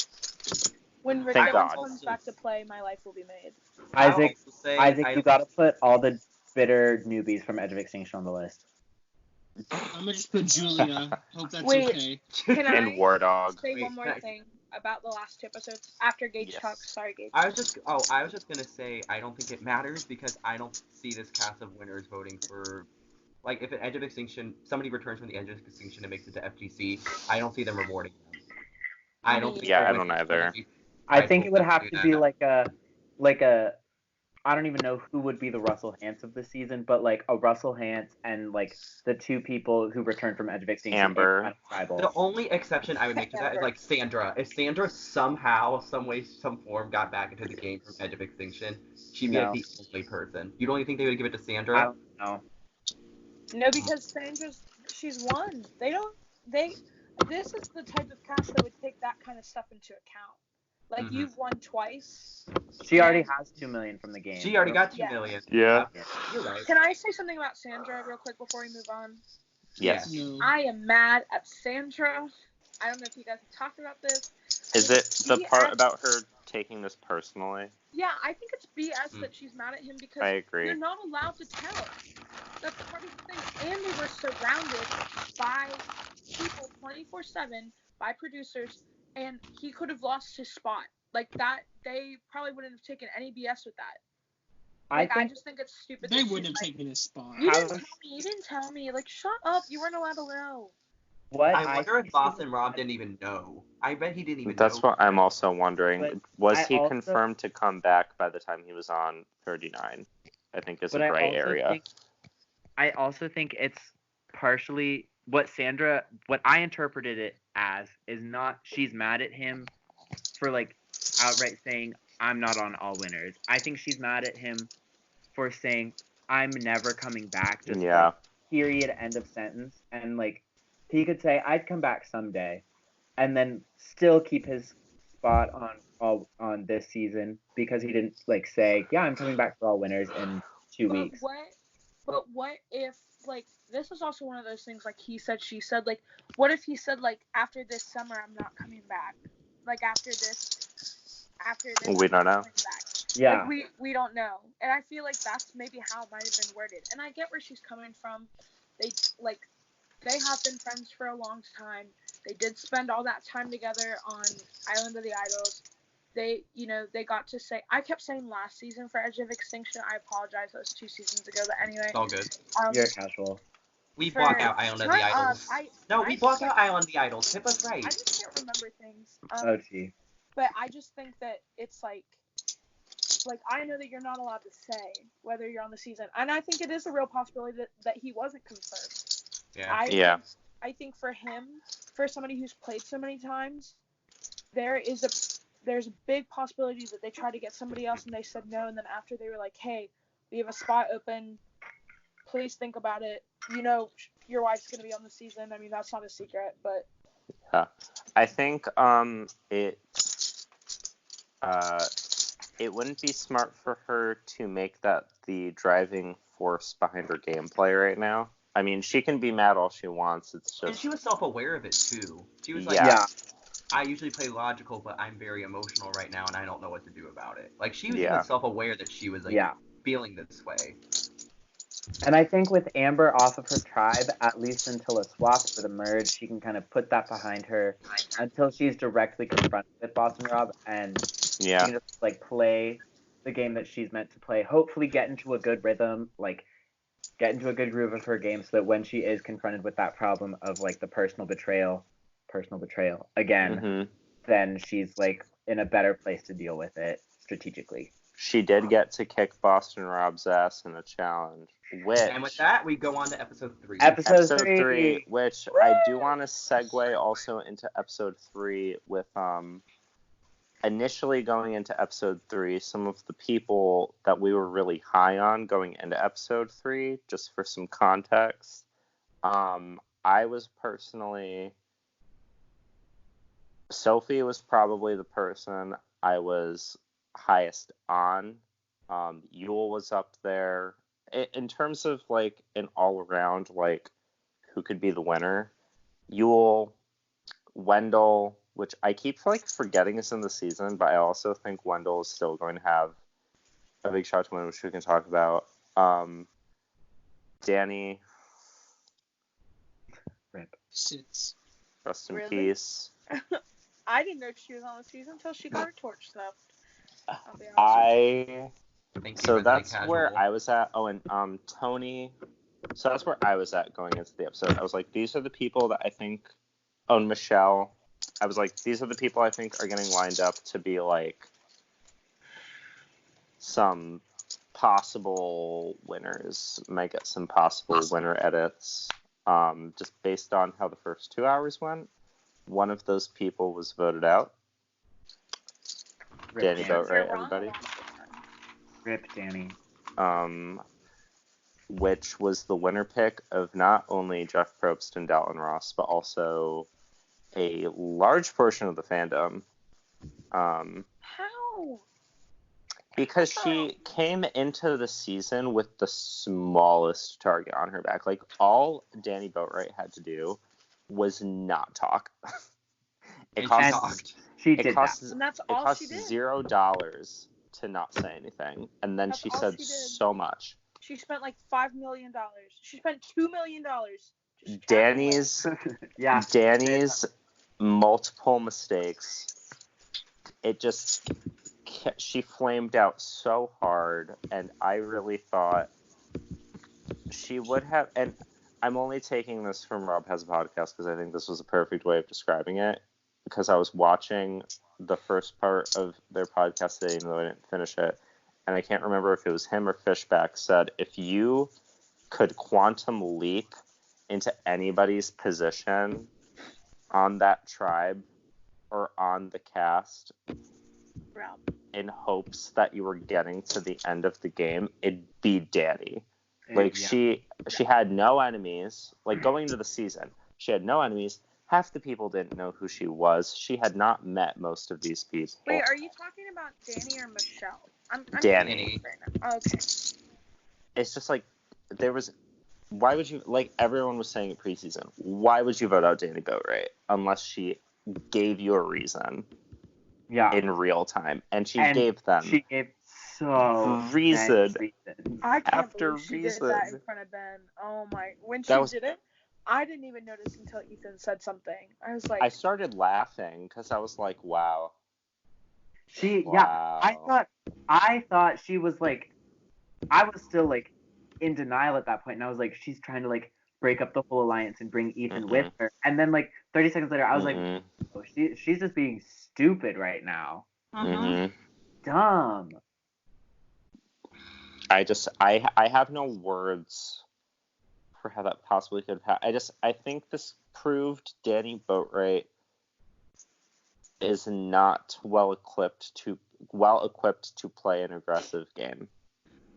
When Rick Thank Devens God. comes back to play, my life will be made. Isaac, you gotta put all the bitter newbies from Edge of Extinction on the list. I'm gonna just put Julia. Hope that's Wait. okay. Can And I War Dog. say one more thing about the last two episodes after Gage Yes. talks? Sorry, Gage. I was just gonna say I don't think it matters because I don't see this cast of winners voting for, like, if an Edge of Extinction, somebody returns from the Edge of Extinction and makes it to FGC, I don't see them rewarding them. I don't think. Yeah, I don't either. I think it would have to be like a I don't even know who would be the Russell Hantz of the season, but like a Russell Hantz and like the two people who returned from Edge of Extinction. Amber. The only exception I would make to that is like Sandra. If Sandra somehow, some way, some form got back into the game from Edge of Extinction, she'd be like the only person. You don't even think they would give it to Sandra? I don't know. No, because she's won. This is the type of cast that would take that kind of stuff into account. Like, you've won twice. She already has 2 million from the game. She already got 2 million. Yeah. You're right. Can I say something about Sandra real quick before we move on? Yes. No. I am mad at Sandra. I don't know if you guys have talked about this. Is it the BS. part about her taking this personally? Yeah, I think it's BS that she's mad at him because I agree. you're not allowed to tell. That's part of the thing. And they were surrounded by people 24/7, by producers, and he could have lost his spot. Like that, they probably wouldn't have taken any BS with that. Like, I just think it's stupid. They that wouldn't have she's taken his spot. You didn't tell me. Like, shut up. You weren't allowed to know. What? I wonder if Boston Rob didn't even know. I bet he didn't even know. That's what I'm also wondering. But Was he also- confirmed to come back by the time he was on 39? I think is a gray area. I also think it's partially what I interpreted it as is not she's mad at him for like outright saying I'm not on All Winners. I think she's mad at him for saying I'm never coming back. Just like, period, end of sentence. And like he could say I'd come back someday, and then still keep his spot on this season because he didn't like say I'm coming back for All Winners in 2 weeks. But what if, like, this is also one of those things, like, he said, she said, like, what if he said, like, after this summer, I'm not coming back? like after this, We don't know. back. Yeah. Like we don't know, and I feel like that's maybe how it might have been worded. And I get where she's coming from. They have been friends for a long time. They did spend all that time together on Island of the Idols. They got to say. I kept saying last season for Edge of Extinction. I apologize. That was 2 seasons ago. But anyway, It's all good. You're casual. We block out Island of the Idols. We block out Island of the Idols. Hit us right. I just can't remember things. Oh, gee. But I just think that it's like I know that you're not allowed to say whether you're on the season, and I think it is a real possibility that he wasn't confirmed. Yeah. I think for him, for somebody who's played so many times, there's a big possibility that they tried to get somebody else and they said no, and then after they were like, hey, we have a spot open, please think about it. Your wife's gonna be on the season. I mean, that's not a secret, but yeah, I think it wouldn't be smart for her to make that the driving force behind her gameplay right now. I mean, she can be mad all she wants. It's just. And she was self-aware of it too. She was like, Yeah. I usually play logical, but I'm very emotional right now, and I don't know what to do about it. Like, she was Yeah. even self-aware that she was, like, feeling this way. And I think with Amber off of her tribe, at least until a swap for the merge, she can kind of put that behind her until she's directly confronted with Boston Rob, and she can just, like, play the game that she's meant to play. Hopefully get into a good rhythm, like, get into a good groove of her game so that when she is confronted with that problem of, like, the personal betrayal again, then she's, like, in a better place to deal with it strategically. She did get to kick Boston Rob's ass in a challenge. And with that, we go on to episode 3. Episode 3, which I do want to segue also into episode 3 with initially going into episode 3, some of the people that we were really high on going into episode 3, just for some context. I was personally... Sophie was probably the person I was highest on. Yule was up there. In terms of, like, an all-around, like, who could be the winner, Yule, Wendell, which I keep, like, forgetting is in the season, but I also think Wendell is still going to have a big shot to win, which we can talk about. Danny. Rip. Sits. Rest in Really? peace. I didn't know she was on the season until she got her torch stuffed. So that's where I was at. Oh, and Tony. So that's where I was at going into the episode. I was like, these are the people that I think. Oh, and Michelle. I was like, these are the people I think are getting lined up to be, like, some possible winners. Might get some possible winner edits. Just based on how the first 2 hours went. One of those people was voted out. Danny Boatwright, everybody. Rip Danny. Which was the winner pick of not only Jeff Probst and Dalton Ross, but also a large portion of the fandom. How? Because she came into the season with the smallest target on her back. Like, all Danny Boatwright had to do was not talk. She talked. She did that. And that's all she did. It cost $0 to not say anything. And then she said so much. She spent like $5 million. She spent $2 million. Danny's multiple mistakes. It just... She flamed out so hard, and I really thought she would have... And I'm only taking this from Rob Has a Podcast because I think this was a perfect way of describing it, because I was watching the first part of their podcast today, even though I didn't finish it, and I can't remember if it was him or Fishback said, if you could quantum leap into anybody's position on that tribe or on the cast Rob. in hopes that you were getting to the end of the game, it'd be Danny. Like, she had no enemies. Like, going into the season, she had no enemies. Half the people didn't know who she was. She had not met most of these people. Wait, are you talking about Danny or Michelle? I'm Danny. Oh, okay. It's just like, why would you, like, everyone was saying it preseason, why would you vote out Danny Boatwright unless she gave you a reason? Yeah. in real time, and she And gave them She gave so reason many reasons. I can't after believe she did that in reason. front of Ben. Oh my! When That she was- did it, I didn't even notice until Ethan said something. I was like, I started laughing because I was like, wow. Yeah, I thought she was like, I was still like in denial at that point, and I was like, she's trying to like break up the whole alliance and bring Ethan with her. And then like 30 seconds later, I was like, oh, she's just being stupid right now. Dumb. I have no words for how that possibly could have happened. I think this proved Danny Boatwright is not well equipped to play an aggressive game.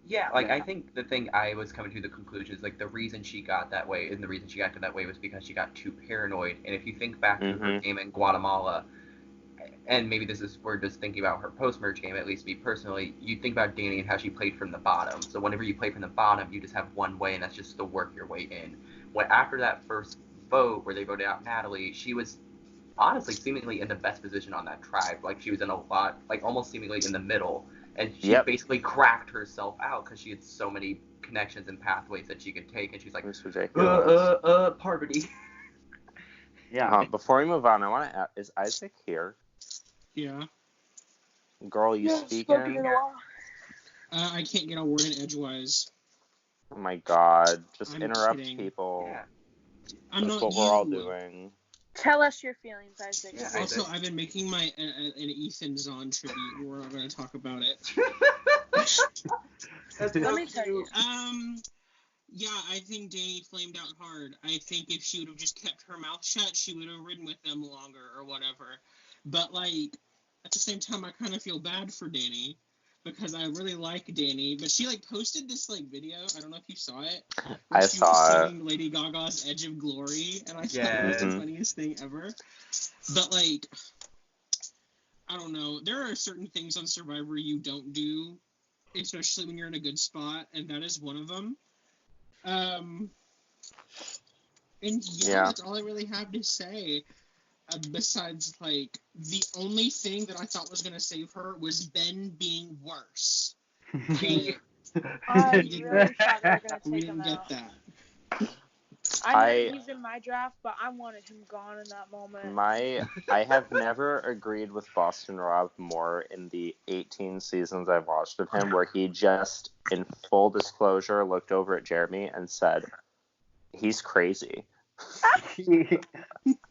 Yeah, like, I think the thing I was coming to the conclusion is, like, the reason she got that way, and the reason she acted that way was because she got too paranoid. And if you think back to her game in Guatemala, and maybe we're just thinking about her post-merge game, at least me personally, you think about Danny and how she played from the bottom. So whenever you play from the bottom, you just have one way, and that's just to work your way in. After that first vote where they voted out Natalie, she was honestly seemingly in the best position on that tribe. Like, she was in a lot, like, almost seemingly in the middle. And she basically cracked herself out because she had so many connections and pathways that she could take. And she's like, Parvati. Yeah. Before we move on, I want to ask, is Isaac here? Yeah. Girl, you speaking? I can't get a word in edgewise. Oh my god. Just I'm interrupt kidding. people. Yeah. That's what we're all doing. tell us your feelings, Isaac. Yeah, Also, I've been making my an Ethan Zahn tribute. We're not going to talk about it. Let me tell you. Yeah, I think Danny flamed out hard. I think if she would have just kept her mouth shut, she would have ridden with them longer or whatever. But, like, at the same time, I kind of feel bad for Danny because I really like Danny. But she, like, posted this, like, video. I don't know if you saw it. I She saw was it. singing Lady Gaga's Edge of Glory, and I thought it was the funniest thing ever. But, like, I don't know. There are certain things on Survivor you don't do, especially when you're in a good spot, and that is one of them. And that's all I really have to say. Besides, like, the only thing that I thought was going to save her was Ben being worse. I really thought they were going to We take him didn't out. get that. I know he's in my draft, but I wanted him gone in that moment. I have never agreed with Boston Rob more in the 18 seasons I've watched of him, where he just, in full disclosure, looked over at Jeremy and said, he's crazy.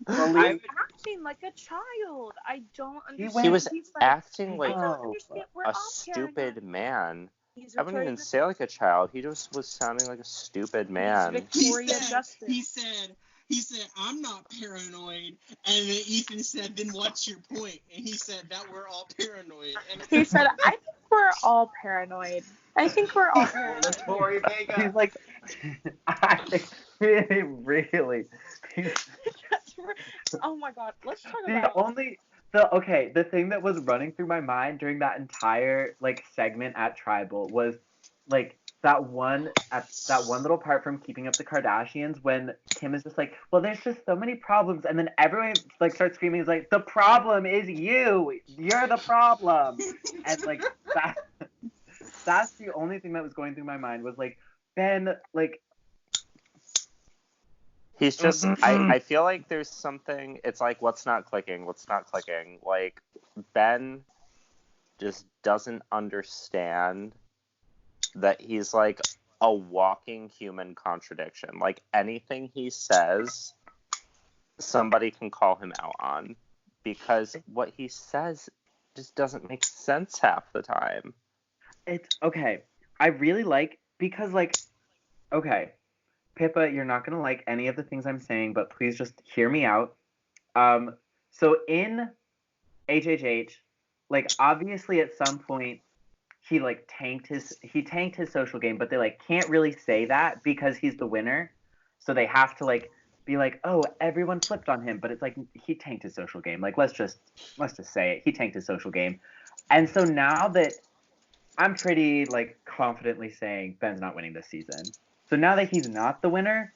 I'm acting like a child. I don't understand. He was acting like a stupid man. I wouldn't even say like a child. He just was sounding like a stupid man. He said, I'm not paranoid. And then Ethan said, then what's your point? And he said that we're all paranoid. And he said, I think we're all paranoid. He's like, really. Oh my god, let's talk about the thing that was running through my mind during that entire like segment at Tribal was like that one little part from Keeping Up the Kardashians when Kim is just like, well, there's just so many problems, and then everyone like starts screaming, is like, the problem is you're the problem, and like that's the only thing that was going through my mind was like, Ben, like, he's just, I feel like there's something, it's like, what's not clicking? Like, Ben just doesn't understand that he's like a walking human contradiction. Like, anything he says, somebody can call him out on, because what he says just doesn't make sense half the time. It's okay. I really like, because like, okay, Pippa, you're not gonna like any of the things I'm saying, but please just hear me out. So in HHH, like, obviously at some point he like tanked his social game, but they like can't really say that because he's the winner, so they have to like be like, oh, everyone flipped on him, but it's like he tanked his social game. Like, let's just say it. He tanked his social game, and so now that I'm pretty like confidently saying Ben's not winning this season. So now that he's not the winner,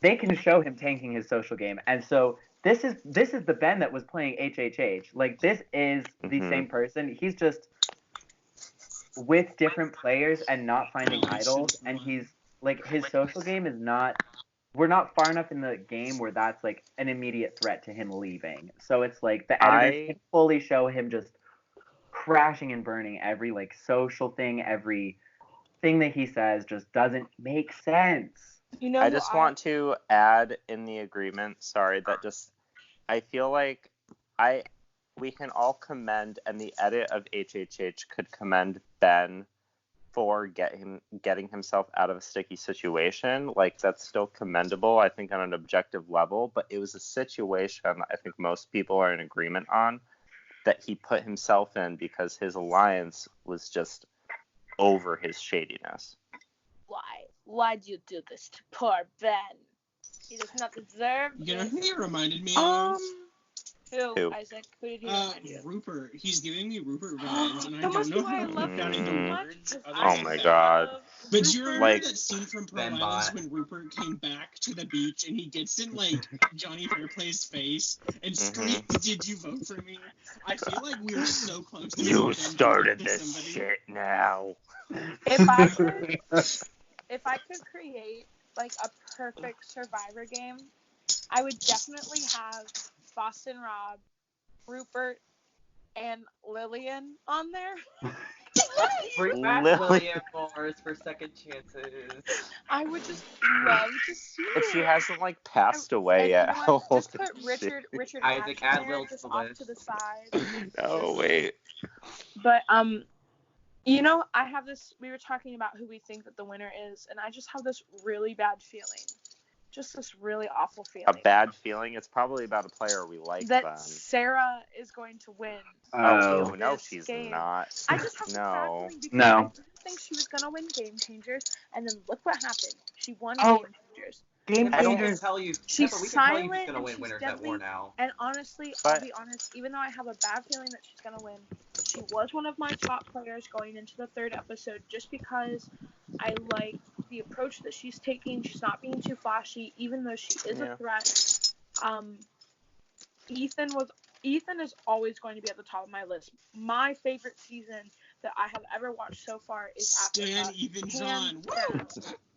they can show him tanking his social game. And so this is the Ben that was playing HHH. Like, this is the Mhm. same person. He's just with different players and not finding idols. And he's like, his social game is not. We're not far enough in the game where that's like an immediate threat to him leaving. So it's like the editors can fully show him just crashing and burning every like social thing, every thing that he says just doesn't make sense. You know, I just want to add in the agreement, sorry, that just I feel like we can all commend, and the edit of HHH could commend Ben for getting himself out of a sticky situation. Like, that's still commendable, I think, on an objective level, but it was a situation I think most people are in agreement on that he put himself in because his alliance was just over his shadiness. Why'd you do this to poor Ben? He does not deserve You know this. who he reminded me of? Who? Isaac? Who did he remind you? Rupert. He's giving me Rupert vibes, and I That don't must know be why how I to love put that him into so much. words. Oh my god. But do you remember Like, that scene from Pro Ben Islands Bot. when Rupert came back to the beach and he gets in, like, Johnny Fairplay's face and screams, "Did you vote for me?" I feel like we are so close to You seeing Ben started do that to this somebody. shit now. If I could create like a perfect Survivor game, I would definitely have Boston Rob, Rupert, and Lillian on there. Bring back Lillian Mars for second chances. I would just love to see But it. she hasn't like passed away yet. You know what? How Just old put is Richard Isaac, Ashton add there, Will just to the off list. to the side. she? No, wait. But you know, I have this. We were talking about who we think that the winner is, and I just have this really bad feeling, just this really awful feeling. A bad feeling? It's probably about a player we like that then. Sarah is going to win. Oh, no, this she's game. not. I just have this bad No. feeling because No. I didn't think she was gonna win Game Changers, and then look what happened. She won Oh. Game Changers. Game I don't Changers. tell you. She's Pepper, we can tell you silent who's gonna and win she's Winners at deadly. War now. And honestly, But- I'll be honest, even though I have a bad feeling that she's gonna win, she was one of my top players going into the third episode just because I like the approach that she's taking. She's not being too flashy, even though she is a threat. Ethan is always going to be at the top of my list. My favorite season that I have ever watched so far is Africa. Stan Ethan John.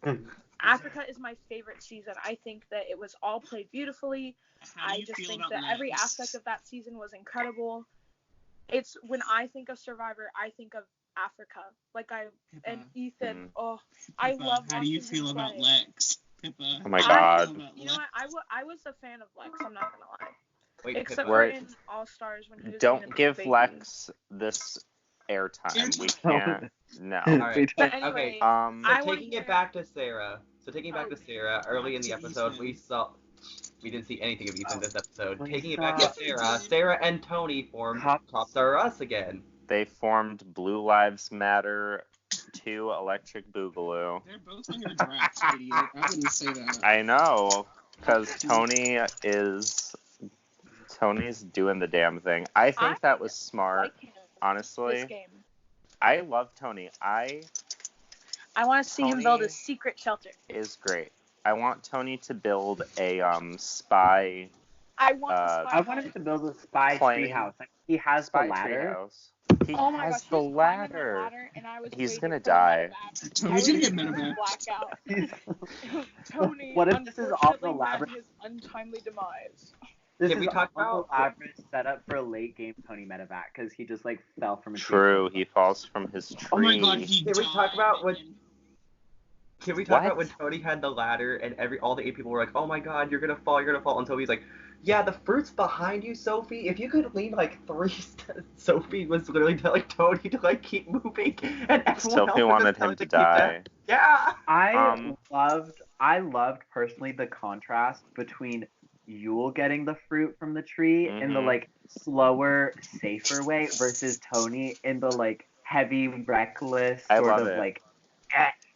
Woo! Africa is my favorite season. I think that it was all played beautifully. How do I you just feel think about that every Lex? aspect of that season was incredible. It's when I think of Survivor, I think of Africa. And Ethan. Oh, I Pippa, love. How do you watching him feel about play. Lex, Pippa? Oh my How god. do you feel about You know Lex? what? I was a fan of Lex. I'm not gonna lie. Wait, Except Pippa. for Right. in All Stars when he was being a Don't big give baby. Lex this airtime. We can't. No. Alright. But Okay. anyway, So I wanna taking hear- it back to Sarah. Early in the to episode, Ethan. we didn't see anything of Ethan this episode. We Taking it saw- back to Yes, we Sarah, did. Sarah and Tony formed Cops Are Us again. They formed Blue Lives Matter 2 Electric Boogaloo. They're both on your draft, idiot. I wouldn't say that. I know, because Tony's doing the damn thing. I think that was smart, like him this honestly. game. I love Tony. I want to see him Tony build a secret shelter. is great. I want Tony to build a spy I want the spy. I want him to build a spy Plane. treehouse. Like, he has spy the ladder. treehouse. He Oh my has gosh, the he was climbing that ladder. ladder, and I was He's waiting gonna for the die. medevac. Tony's gonna get medevac. Blackout. Tony, What if this is all the unfortunately, met elaborate? his untimely demise. This Can is we talk all about- elaborate setup for a late game Tony medevac because he just like fell from a tree. True, he falls from his tree. Oh my god, he Can we died. talk about what- Can we talk What? about when Tony had the ladder and all the 8 people were like, "Oh my god, you're gonna fall," and Toby's like, "Yeah, the fruit's behind you, Sophie. If you could lean like 3 steps." Sophie was literally telling Tony to like keep moving, and everyone Sophie else was wanted just him telling to keep that- die. Yeah. I loved personally the contrast between Yule getting the fruit from the tree in the Mhm. like slower, safer way versus Tony in the like heavy, reckless I sort love of it. like.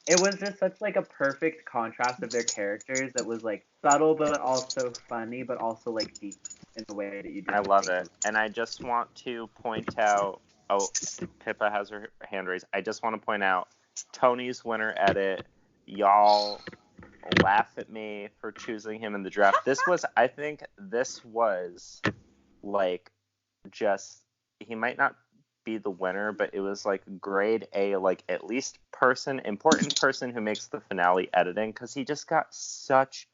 It was just such like a perfect contrast of their characters that was like subtle but also funny but also like deep in the way that you do. I love it. And I just want to point out, Pippa has her hand raised. I just want to point out Tony's winner edit. Y'all laugh at me for choosing him in the draft. I think this was, like, just, he might not be the winner, but it was, like, grade A, like, at least important person who makes the finale editing, because he just got such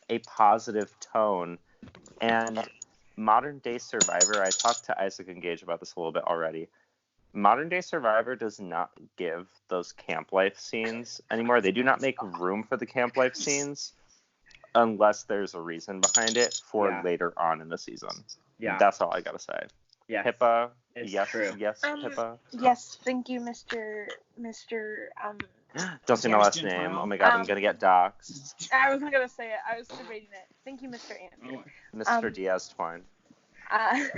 a positive tone. And modern day Survivor, I talked to Isaac and Gage about this a little bit already. Modern day Survivor does not give those camp life scenes anymore. They do not make room for the camp life scenes unless there's a reason behind it for later on in the season. Yeah. That's all I gotta say. Yes. Pippa, It's yes, true. yes, Pippa. Yes, thank you, Mr. Don't say my last Gentile. name. Oh my god, I'm gonna get doxxed. I wasn't gonna say it. I was debating it. Thank you, Mr. Andrew. Mr. Diaz Twine. I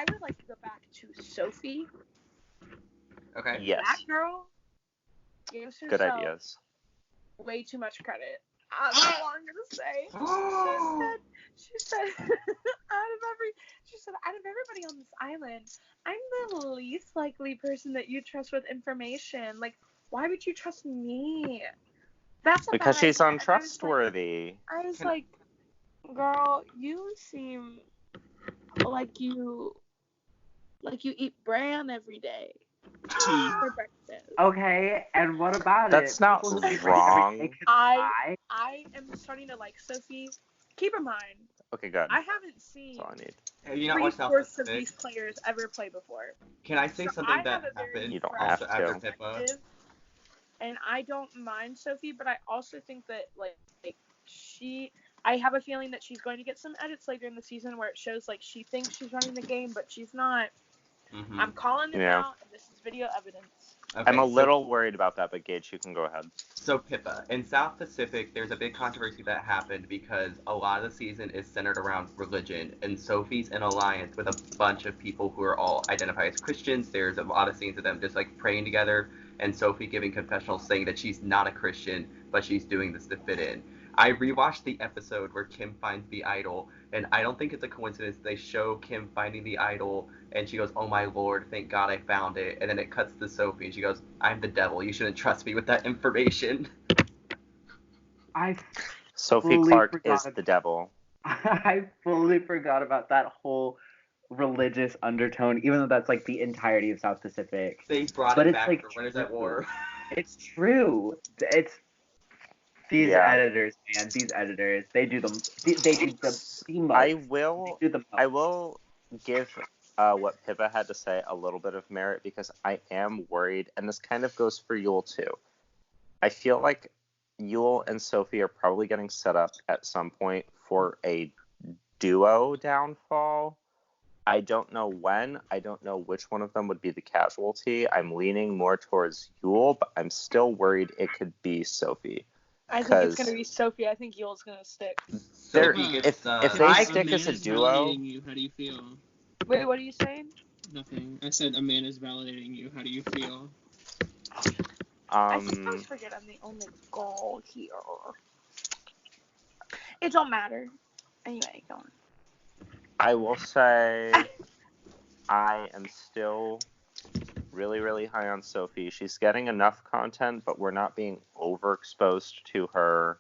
would like to go back to Sophie. Okay. Yes. That girl gives herself Good ideas. way too much credit. That's all I'm gonna say. She said out of everybody on this island, I'm the least likely person that you trust with information. Like, why would you trust me? That's a Because bad she's idea. untrustworthy. I was like, girl, you seem like you eat bran every day for breakfast. Okay, and what about it? That's not People who eat wrong. bread every day could I die. am starting to like Sophie. Keep in mind, Okay, good. I haven't seen That's all I need. Have you not watched South three-fourths of Pacific? these players ever play before. Can I say So something I that have a very happened You don't fresh have also after to. Pippa? perspective, and I don't mind Sophie, but I also think that like I have a feeling that she's going to get some edits later in the season where it shows like she thinks she's running the game, but she's not. Mm-hmm. I'm calling it now, and this is video evidence. Okay, I'm a little worried about that, but Gage, you can go ahead. So Pippa, in South Pacific, there's a big controversy that happened because a lot of the season is centered around religion, and Sophie's in alliance with a bunch of people who are all identify as Christians. There's a lot of scenes of them just like praying together, and Sophie giving confessionals saying that she's not a Christian, but she's doing this to fit in. I rewatched the episode where Kim finds the idol, and I don't think it's a coincidence. They show Kim finding the idol, and she goes, "Oh my lord, thank God I found it." And then it cuts to Sophie, and she goes, "I'm the devil. You shouldn't trust me with that information." Sophie fully Clark forgot is the devil. I fully forgot about that whole religious undertone, even though that's like the entirety of South Pacific. They brought But it it's back like for Winners at War. It's true. It's these Yeah. editors, man. These editors, they do them. They do the most. I will They do the most. I will give what Pippa had to say a little bit of merit because I am worried, and this kind of goes for Yule too. I feel like Yule and Sophie are probably getting set up at some point for a duo downfall. I don't know when. I don't know which one of them would be the casualty. I'm leaning more towards Yule, but I'm still worried it could be Sophie. I think it's gonna be Sophie. I think Yule's gonna stick. If they stick as a duo, Validating you. How do you feel? Wait, what are you saying? Nothing. I said a man is validating you. How do you feel? I sometimes forget I'm the only girl here. It don't matter. Anyway, go on. I will say I am still really, really high on Sophie. She's getting enough content, but we're not being overexposed to her.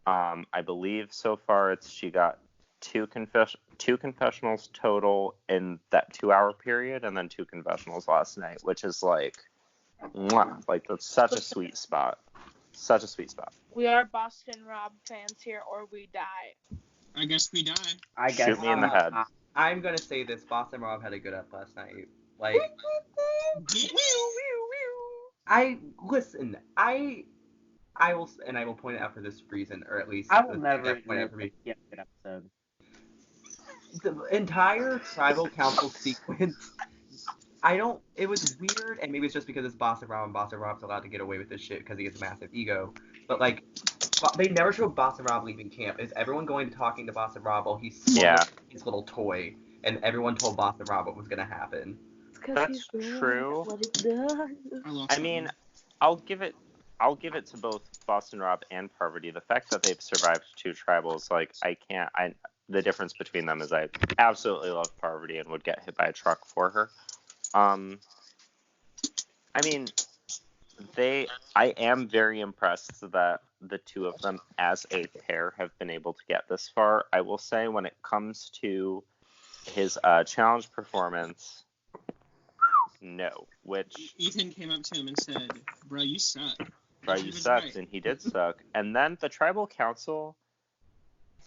I believe so far she got two confessionals total in that 2-hour period, and then 2 confessionals last night, which is like, mwah, like that's such a sweet spot. Such a sweet spot. We are Boston Rob fans here, or we die. I guess we die. I guess. Shoot me in the head. I'm gonna say this: Boston Rob had a good up last night. Like, I will, and I will point it out for this reason, or at least I will never point out for me. Yeah, good episode. The entire tribal council sequence. It was weird, and maybe it's just because it's Boston Rob, and Boston Rob's allowed to get away with this shit because he has a massive ego. But like, they never show Boston Rob leaving camp. Is everyone going to talking to Boston Rob while he's his little toy, and everyone told Boston Rob what was gonna happen? That's true. I mean, I'll give it to both Boston Rob and Parvati. The fact that they've survived 2 tribals, like the difference between them is I absolutely love Parvati and would get hit by a truck for her. I mean, I am very impressed that the two of them as a pair have been able to get this far. I will say when it comes to his challenge performance, no. Which, Ethan came up to him and said, "Bro, you suck." bro, And he you was sucked, right. and he did suck. And then the tribal council,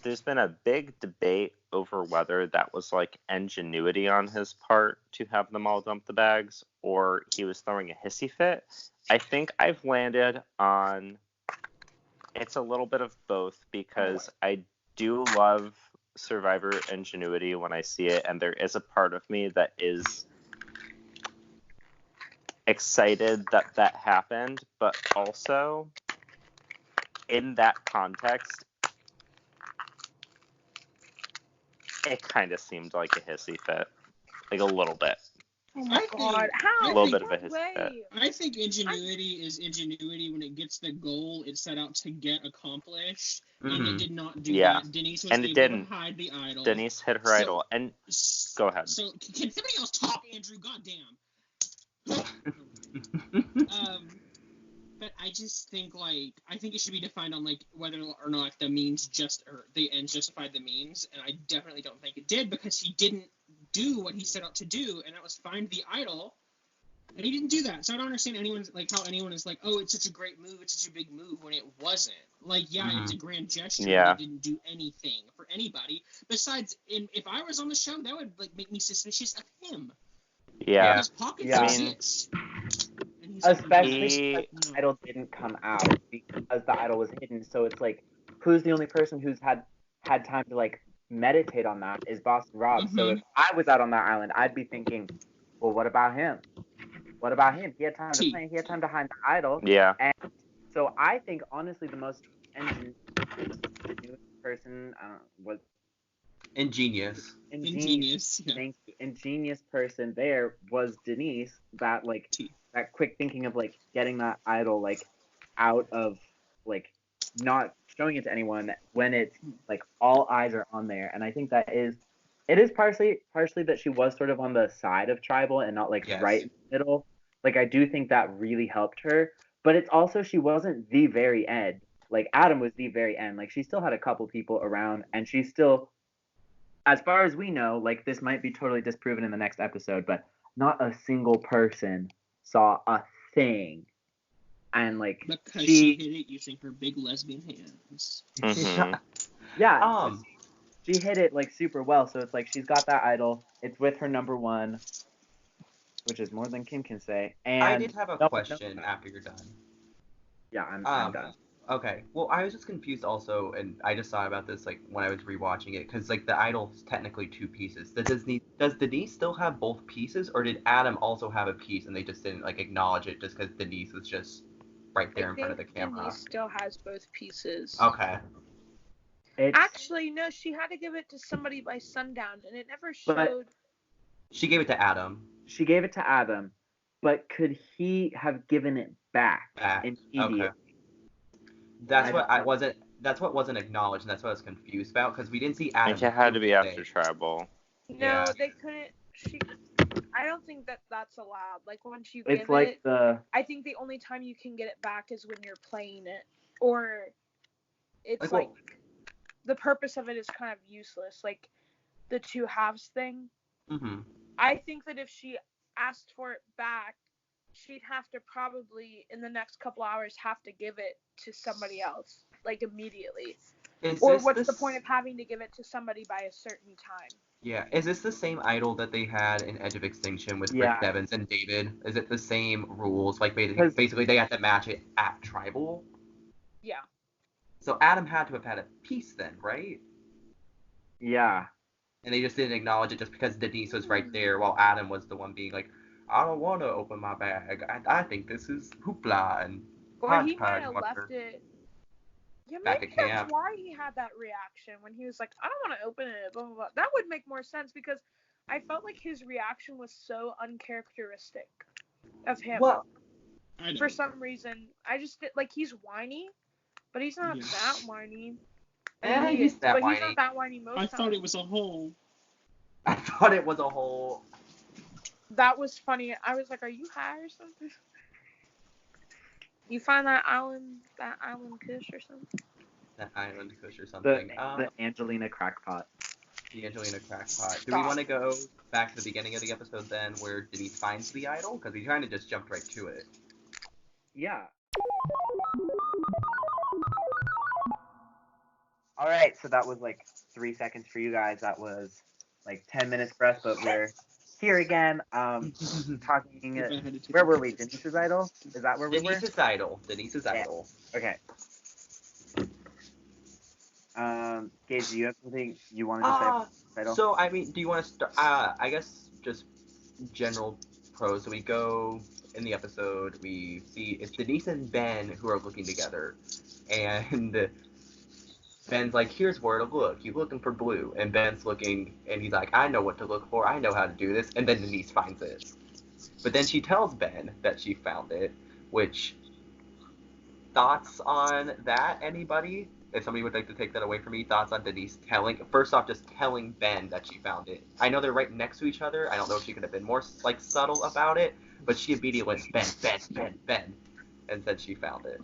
there's been a big debate over whether that was like ingenuity on his part to have them all dump the bags, or he was throwing a hissy fit. I think I've landed on it's a little bit of both because I do love Survivor ingenuity when I see it, and there is a part of me that is excited that that happened, but also in that context, it kind of seemed like a hissy fit, like a little bit. Oh my god, I how? A little think- bit of a No hissy fit. way. I think ingenuity is ingenuity when it gets the goal it set out to get accomplished, and it Mhm. did not do Yeah. that. Denise was And it able didn't. to hide the idol. Denise hit her So- idol, and go ahead. So can somebody else talk, Andrew? Goddamn. But I just think I think it should be defined on whether or not the means the ends justified the means, and I definitely don't think it did because he didn't do what he set out to do, and that was find the idol, and he didn't do that. So I don't understand how anyone is like, oh, it's such a great move, it's such a big move when it wasn't. It's a grand gesture. Yeah. But it didn't do anything for anybody besides. If I was on the show, that would make me suspicious of him. Yeah. His pockets Yeah. exist. And he's like, Especially He- because the idol didn't come out because the idol was hidden. So it's like, who's the only person who's had time to meditate on that is Boston Rob. So if I was out on that island, I'd be thinking, well, what about him? What about him? He had time to plan. He had time to hide the idol. Yeah. And so I think honestly the most ingenious person, was Ingenious. ingenious. Yeah. Thank you. Ingenious person there was Denise. That that quick thinking of getting that idol out of not showing it to anyone when it's all eyes are on there. And I think it is partially that she was sort of on the side of tribal and not Yes. right in the middle. I do think that really helped her. But it's also she wasn't the very end. Adam was the very end. She still had a couple people around, and she still, as far as we know, this might be totally disproven in the next episode, but not a single person saw a thing. And Because she hit it using her big lesbian hands. Mm-hmm. yeah, she hit it super well. So it's she's got that idol. It's with her number one, which is more than Kim can say. And I did have a question after you're done. Yeah, I'm done. Okay. Well, I was just confused also, and I just thought about this when I was rewatching it, because the idol's technically two pieces. Does Denise still have both pieces, or did Adam also have a piece and they just didn't acknowledge it just because Denise was just right there in front of the camera? Denise still has both pieces. Okay. Actually, no, she had to give it to somebody by sundown, and it never showed. She gave it to Adam. She gave it to Adam, but could he have given it back immediately? Okay. That's what wasn't acknowledged, and that's what I was confused about, because we didn't see I Adam. think it had to be after tribal. No, Yeah. they couldn't. I don't think that's allowed. Once you It's give it, the I think the only time you can get it back is when you're playing it, or it's the purpose of it is kind of useless, the two halves thing. Mm-hmm. I think that if she asked for it back, she'd have to probably in the next couple hours have to give it to somebody else immediately. Or what's the point of having to give it to somebody by a certain time? Yeah, is this the same idol that they had in Edge of Extinction with Rick Devens and David? Is it the same rules? Basically they had to match it at tribal? Yeah. So Adam had to have had a piece then, right? Yeah. And they just didn't acknowledge it just because Denise was right there, while Adam was the one being I don't want to open my bag. I think this is hoopla and Or he might have left it. Yeah, back maybe at that's camp. why he had that reaction when he was like, I don't want to open it, blah, blah, blah. That would make more sense because I felt like his reaction was so uncharacteristic of him. Well, for some reason, I just he's whiny, but he's not that whiny. Yeah, he's that whiny. He's not that whiny most times. I thought it was a hole. I thought it was a hole. That was funny. I was like, are you high or something? You find that island kush or something? That island kush or The something. the Angelina crackpot. The Angelina crackpot. Do we Stop. want to go back to the beginning of the episode then, where Denise finds the idol? Because we kind of just jumped right to it. Yeah. All right, so that was like 3 seconds for you guys. That was like 10 minutes for us, but we're here again. Talking. If I had to take Where a were we? picture. Denise's idol? Is that where we were? Denise's idol. Denise's Yeah. idol. Okay. Gage, do you have something you wanted to say about the idol? So, I mean, do you want to start? I guess just general pros. So we go in the episode, we see it's Denise and Ben who are looking together. And Ben's like, here's where to look. You're looking for blue. And Ben's looking, and he's like, I know what to look for. I know how to do this. And then Denise finds it. But then she tells Ben that she found it, which, thoughts on that, anybody? If somebody would like to take that away from me, thoughts on Denise first off, just telling Ben that she found it. I know they're right next to each other. I don't know if she could have been more, like, subtle about it, but she immediately went, Ben, and said she found it.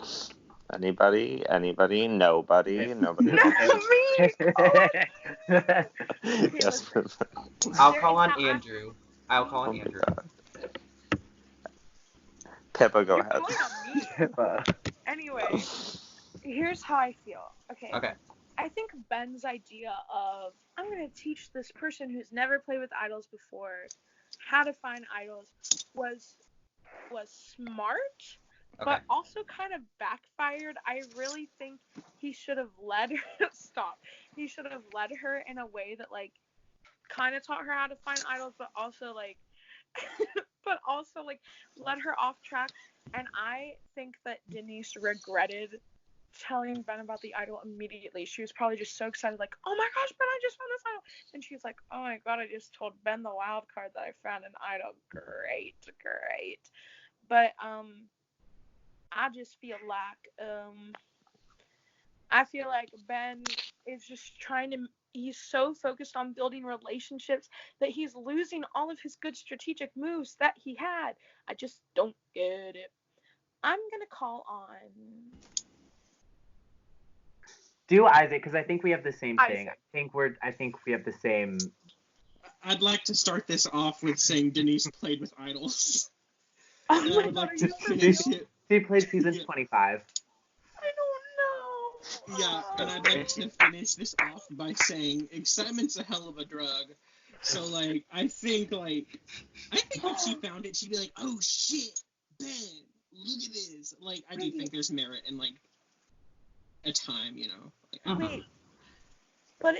Anybody? Nobody? Nobody. No, me! Yes. I'll call on Andrew. I'll call on Andrew. Pippa, go You're ahead. going on me. Anyway, here's how I feel. Okay. I think Ben's idea of, I'm going to teach this person who's never played with idols before how to find idols was smart, Okay. but also kind of backfired. I really think he should have led her. He should have led her in a way that, like, kind of taught her how to find idols, but also led her off track. And I think that Denise regretted telling Ben about the idol immediately. She was probably just so excited, like, oh my gosh, Ben, I just found this idol. And she's like, oh my god, I just told Ben the wild card that I found an idol. Great. But I just feel like Ben is just he's so focused on building relationships that he's losing all of his good strategic moves that he had. I just don't get it. I'm gonna call on Do Isaac, because I think we have the same thing. Isaac. I think we have the same. I'd like to start this off with saying Denise played with idols. Oh And I my would god, like are to you for finish real? it. She played season 25. I don't know. Yeah, and I'd like to finish this off by saying excitement's a hell of a drug. So, like, I think if she found it, she'd be like, oh shit, Ben, look at this. Like, I do think there's merit in, like, a time, you know. Like, Wait, but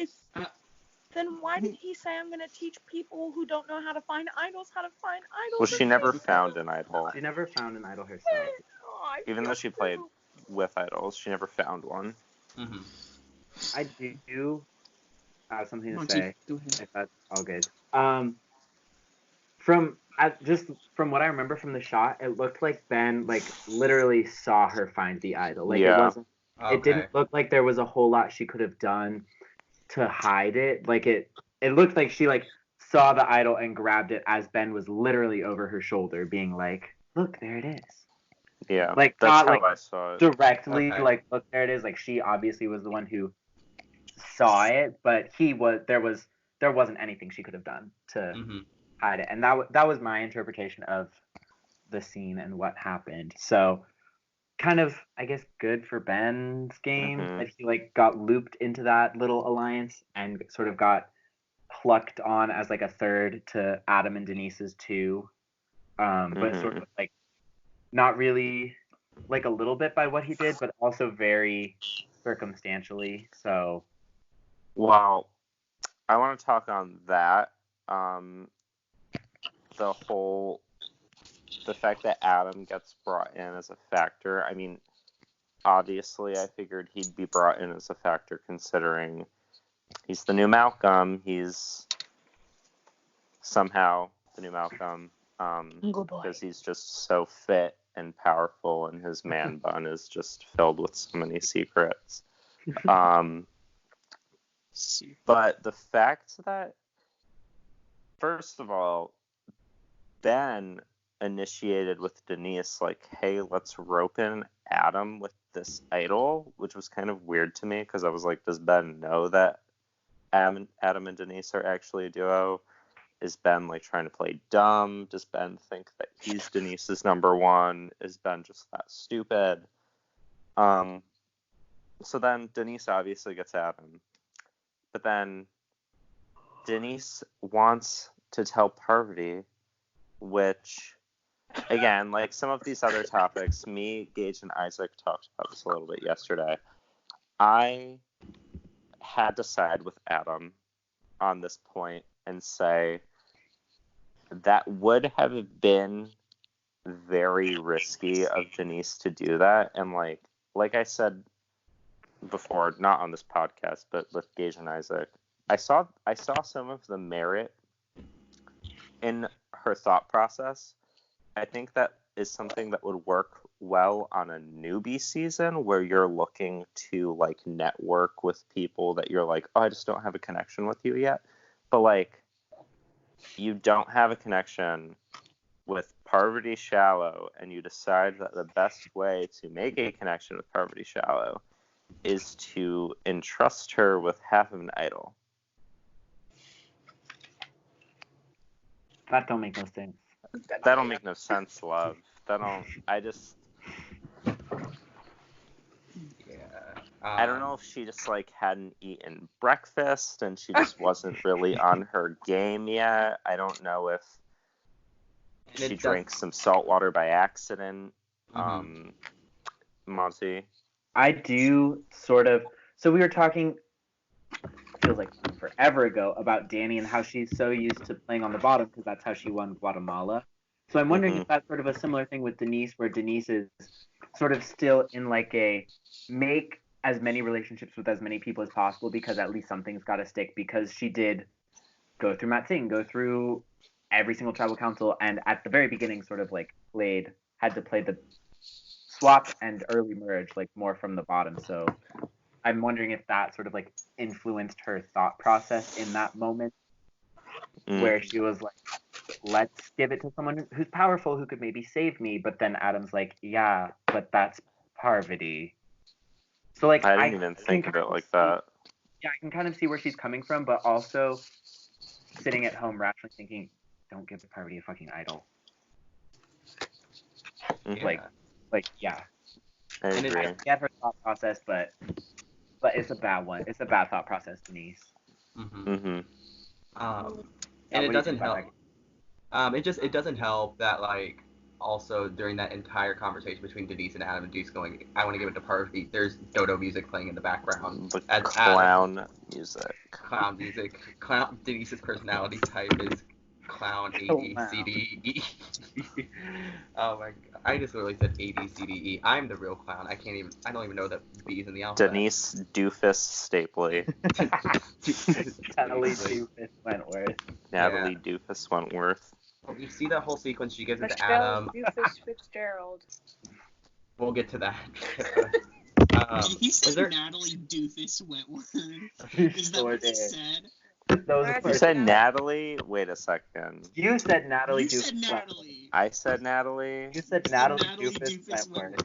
then why did he say I'm gonna teach people who don't know how to find idols how to find idols? Well, she never found an idol. She never found an idol herself. Oh, Even though she played with idols, she never found one. Mm-hmm. I do have something to Monty, say, go ahead. if that's all good. From what I remember from the shot, it looked like Ben, like, literally saw her find the idol. Like, Yeah. It didn't look like there was a whole lot she could have done to hide it. Like, it looked like she, like, saw the idol and grabbed it as Ben was literally over her shoulder, being like, look, there it is. Yeah, Like, that's not, how like, I saw it. directly, Okay. like, look, there it is. Like, she obviously was the one who saw it, but there wasn't anything she could have done to Mm-hmm. hide it. And that was my interpretation of the scene and what happened. So, kind of, I guess, good for Ben's game that he, like, got looped into that little alliance and sort of got plucked on as, like, a third to Adam and Denise's two, but sort of, like, not really, like, a little bit by what he did, but also very circumstantially. So, Well, I want to talk on that. The fact that Adam gets brought in as a factor. I mean, obviously, I figured he'd be brought in as a factor considering he's the new Malcolm. He's somehow the new Malcolm because he's just so fit and powerful, and his man bun is just filled with so many secrets. But the fact that, first of all, Ben initiated with Denise, like, hey, let's rope in Adam with this idol, which was kind of weird to me because I was like, does Ben know that Adam and Denise are actually a duo? Is Ben like trying to play dumb? Does Ben think that he's Denise's number one? Is Ben just that stupid? So then Denise obviously gets Adam, but then Denise wants to tell Parvati, which, again, like some of these other topics, me, Gage, and Isaac talked about this a little bit yesterday. I had to side with Adam on this point and say that would have been very risky of Denise to do that. And like I said before, not on this podcast, but with Gage and Isaac, I saw some of the merit in her thought process. I think that is something that would work well on a newbie season where you're looking to like network with people that you're like, oh, I just don't have a connection with you yet. But like, you don't have a connection with Parvati Shallow, and you decide that the best way to make a connection with Parvati Shallow is to entrust her with half of an idol. That don't make no sense. That don't make no sense, love. I don't know if she just like hadn't eaten breakfast and she just wasn't really on her game yet. I don't know if she drank some salt water by accident. Monty. I do sort of. So we were talking, feels like forever ago, about Danny and how she's so used to playing on the bottom because that's how she won Guatemala. So I'm wondering if that's sort of a similar thing with Denise, where Denise is sort of still in like a make as many relationships with as many people as possible because at least something's got to stick, because she did go through Matt Singh, go through every single tribal council, and at the very beginning sort of like had to play the swap and early merge like more from the bottom. So I'm wondering if that sort of like influenced her thought process in that moment where she was like, let's give it to someone who's powerful who could maybe save me, but then Adam's like, yeah, but that's Parvati. So like I didn't even think of it like that. Yeah, I can kind of see where she's coming from, but also sitting at home rationally thinking, don't give Parvati a fucking idol. Like yeah. I agree. I get her thought process, but it's a bad one. It's a bad thought process, Denise. And it doesn't help. It doesn't help that like also during that entire conversation between Denise and Adam, and Denise going, I want to give it to Parvati, there's dodo music playing in the background. Clown music. Denise's personality type is clown ABCDE. Oh my god. I just literally said ABCDE. I'm the real clown. I don't even know that B is in the alphabet. Denise Doofus Stapley. Natalie Doofus Wentworth. Natalie Doofus Wentworth. Well, you see that whole sequence, she gives it to Adam. Doofus Fitzgerald. We'll get to that. He said Natalie Doofus Wentworth. Is that what he said? You said Natalie? Wait a second. You said Natalie Doofus. You said Natalie. I said Natalie. You said Natalie Doofus Wentworth.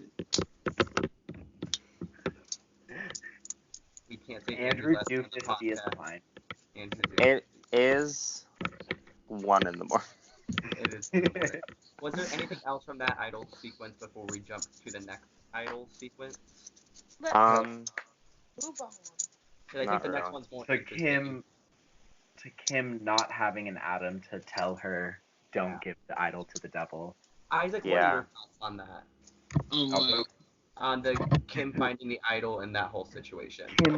We can't say Andrew Doofus is mine. It is 1 in the morning. It is. Was there anything else from that idol sequence before we jump to the next idol sequence? Move on. I think the next one's more interesting. To Kim not having an Adam to tell her, don't give the idol to the devil. Isaac, what are your thoughts on that? Oh, On the Kim finding the idol in that whole situation. I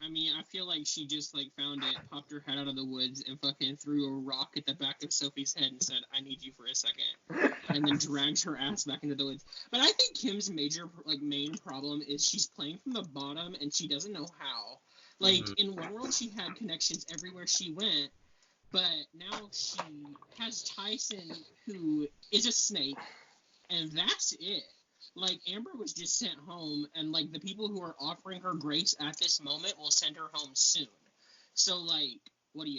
mean, I feel like she just like found it, popped her head out of the woods, and fucking threw a rock at the back of Sophie's head and said, "I need you for a second," and then dragged her ass back into the woods. But I think Kim's main problem is she's playing from the bottom and she doesn't know how. Like in one world, she had connections everywhere she went, but now she has Tyson, who is a snake, and that's it. Like, Amber was just sent home, and, like, the people who are offering her grace at this moment will send her home soon. So, like, what do?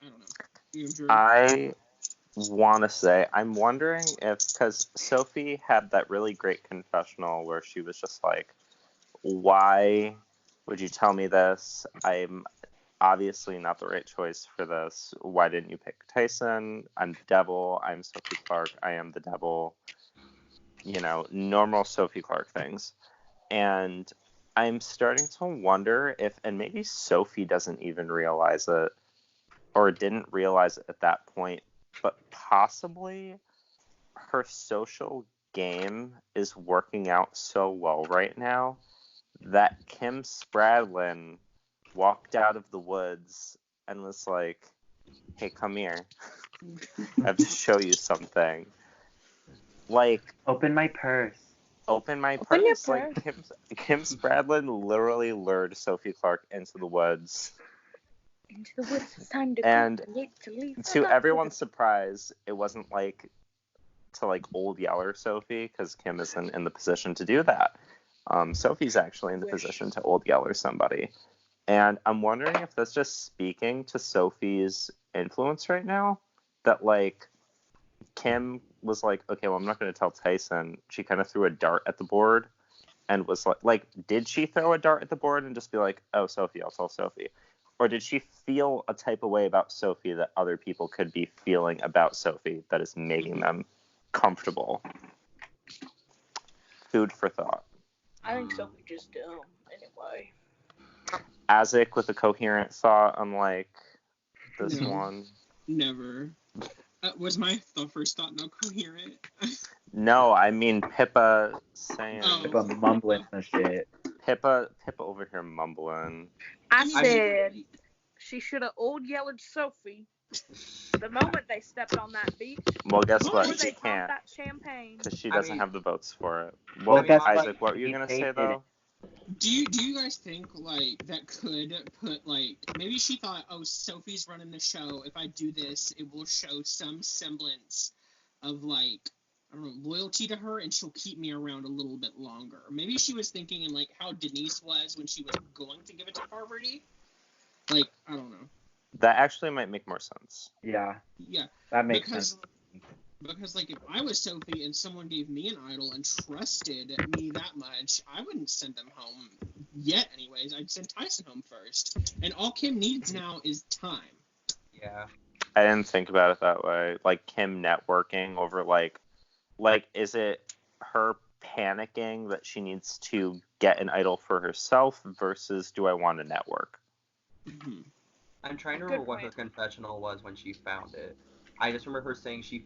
I don't know. want to say, I'm wondering if, because Sophie had that really great confessional where she was just like, why would you tell me this? I'm obviously not the right choice for this. Why didn't you pick Tyson? I'm the devil. I'm Sophie Clark. I am the devil. You know, normal Sophie Clark things. And I'm starting to wonder if, and maybe Sophie doesn't even realize it, or didn't realize it at that point, but possibly her social game is working out so well right now that Kim Spradlin walked out of the woods and was like, hey, come here. I have to show you something. Like, Open my purse. open my Open your purse. Like, Kim Spradlin literally lured Sophie Clark into the woods. Into the woods, it's time to And go. to everyone's surprise, it wasn't like to like old Yeller Sophie, because Kim isn't in the position to do that. Sophie's actually in the position to old Yeller somebody. And I'm wondering if that's just speaking to Sophie's influence right now, that like Kim was like, okay, well, I'm not going to tell Tyson. She kind of threw a dart at the board and was like, did she throw a dart at the board and just be like, oh, Sophie, I'll tell Sophie? Or did she feel a type of way about Sophie that other people could be feeling about Sophie that is making them comfortable? Food for thought. I think Sophie just dumb, anyway. Azik with a coherent thought, unlike this No. one. Never. Was my first thought not coherent? No, I mean Pippa saying. Oh. Pippa mumbling the shit. Pippa over here mumbling. I mean, said she should have old yellered Sophie the moment they stepped on that beach. Well, guess Before what? Before She they popped can't, that champagne. because she I doesn't mean- have the votes for it. Well, Well, guess Isaac, what? what were you gonna They say did though? Do you guys think like that could put like maybe she thought, oh, Sophie's running the show. If I do this, it will show some semblance of like, I don't know, loyalty to her, and she'll keep me around a little bit longer. Maybe she was thinking in like how Denise was when she was going to give it to Parvati. Like, I don't know. That actually might make more sense. Yeah, Yeah, that makes because sense. because like if I was Sophie and someone gave me an idol and trusted me that much, I wouldn't send them home yet. Anyways, I'd send Tyson home first. And all Kim needs now is time. Yeah. I didn't think about it that way. Like Kim networking over like is it her panicking that she needs to get an idol for herself versus do I want to network? Mm-hmm. I'm trying to Good remember what her point. confessional was when she found it. I just remember her saying she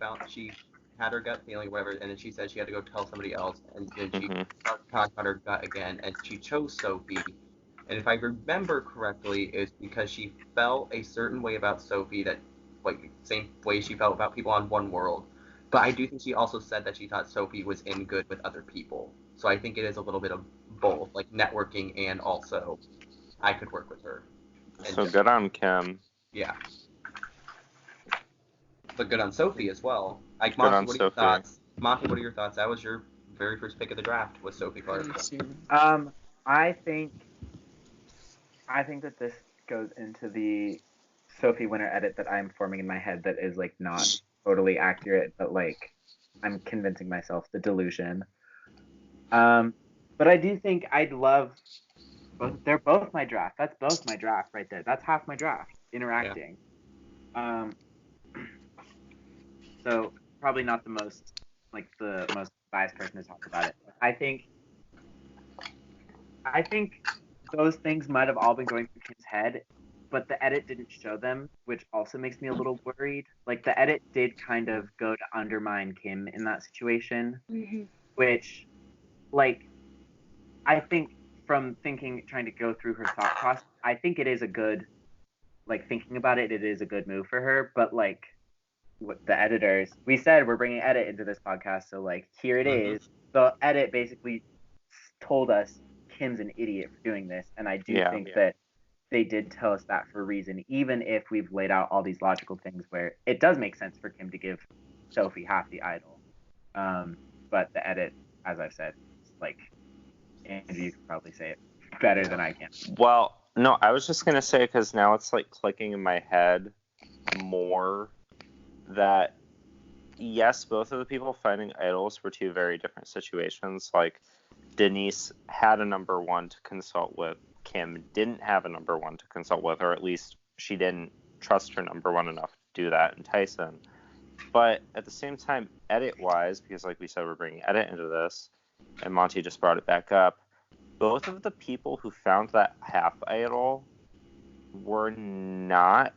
had her gut feeling, whatever, and then she said she had to go tell somebody else, and then she Mhm. started talking about her gut again, and she chose Sophie. And if I remember correctly, it's because she felt a certain way about Sophie that, like, same way she felt about people on One World. But I do think she also said that she thought Sophie was in good with other people. So I think it is a little bit of both, like networking and also I could work with her. And So just- good on Kim. Yeah. But good on Sophie as well. Like, Good Monty, on what are your Sophie. thoughts? Monty, what are your thoughts? That was your very first pick of the draft, was Sophie Clark. I think that this goes into the Sophie winner edit that I'm forming in my head that is like not totally accurate, but like I'm convincing myself the delusion. But I do think I'd love both. They're both my draft. That's both my draft right there. That's half my draft interacting. So probably not the most biased person to talk about it. But I think those things might have all been going through Kim's head, but the edit didn't show them, which also makes me a little worried. Like the edit did kind of go to undermine Kim in that situation, which, like, I think from trying to go through her thought process, I think it is a good, like, thinking about it, it is a good move for her. But like, what the editors, we said we're bringing edit into this podcast, so like here it is. The edit basically told us Kim's an idiot for doing this, and I do think that they did tell us that for a reason, even if we've laid out all these logical things where it does make sense for Kim to give Sophie half the idol. But the edit, as I've said, like, Andrew, you can probably say it better than I can. Well, no, I was just gonna say, because now it's like clicking in my head more that yes, both of the people fighting idols were two very different situations. Like, Denise had a number one to consult with. Kim didn't have a number one to consult with, or at least she didn't trust her number one enough to do that in Tyson. But at the same time, edit-wise, because like we said, we're bringing edit into this, and Monty just brought it back up, both of the people who found that half idol were not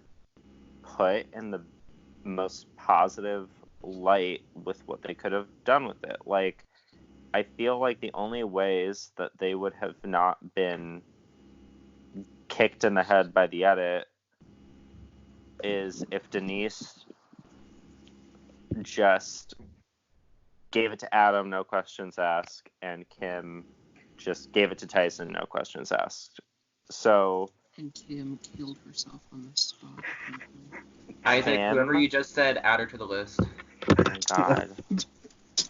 put in the most positive light with what they could have done with it. Like, I feel like the only ways that they would have not been kicked in the head by the edit is if Denise just gave it to Adam, no questions asked, and Kim just gave it to Tyson, no questions asked. So. And Kim killed herself on the spot. Isaac, Kim? whoever you just said, add her to the list. Oh my god.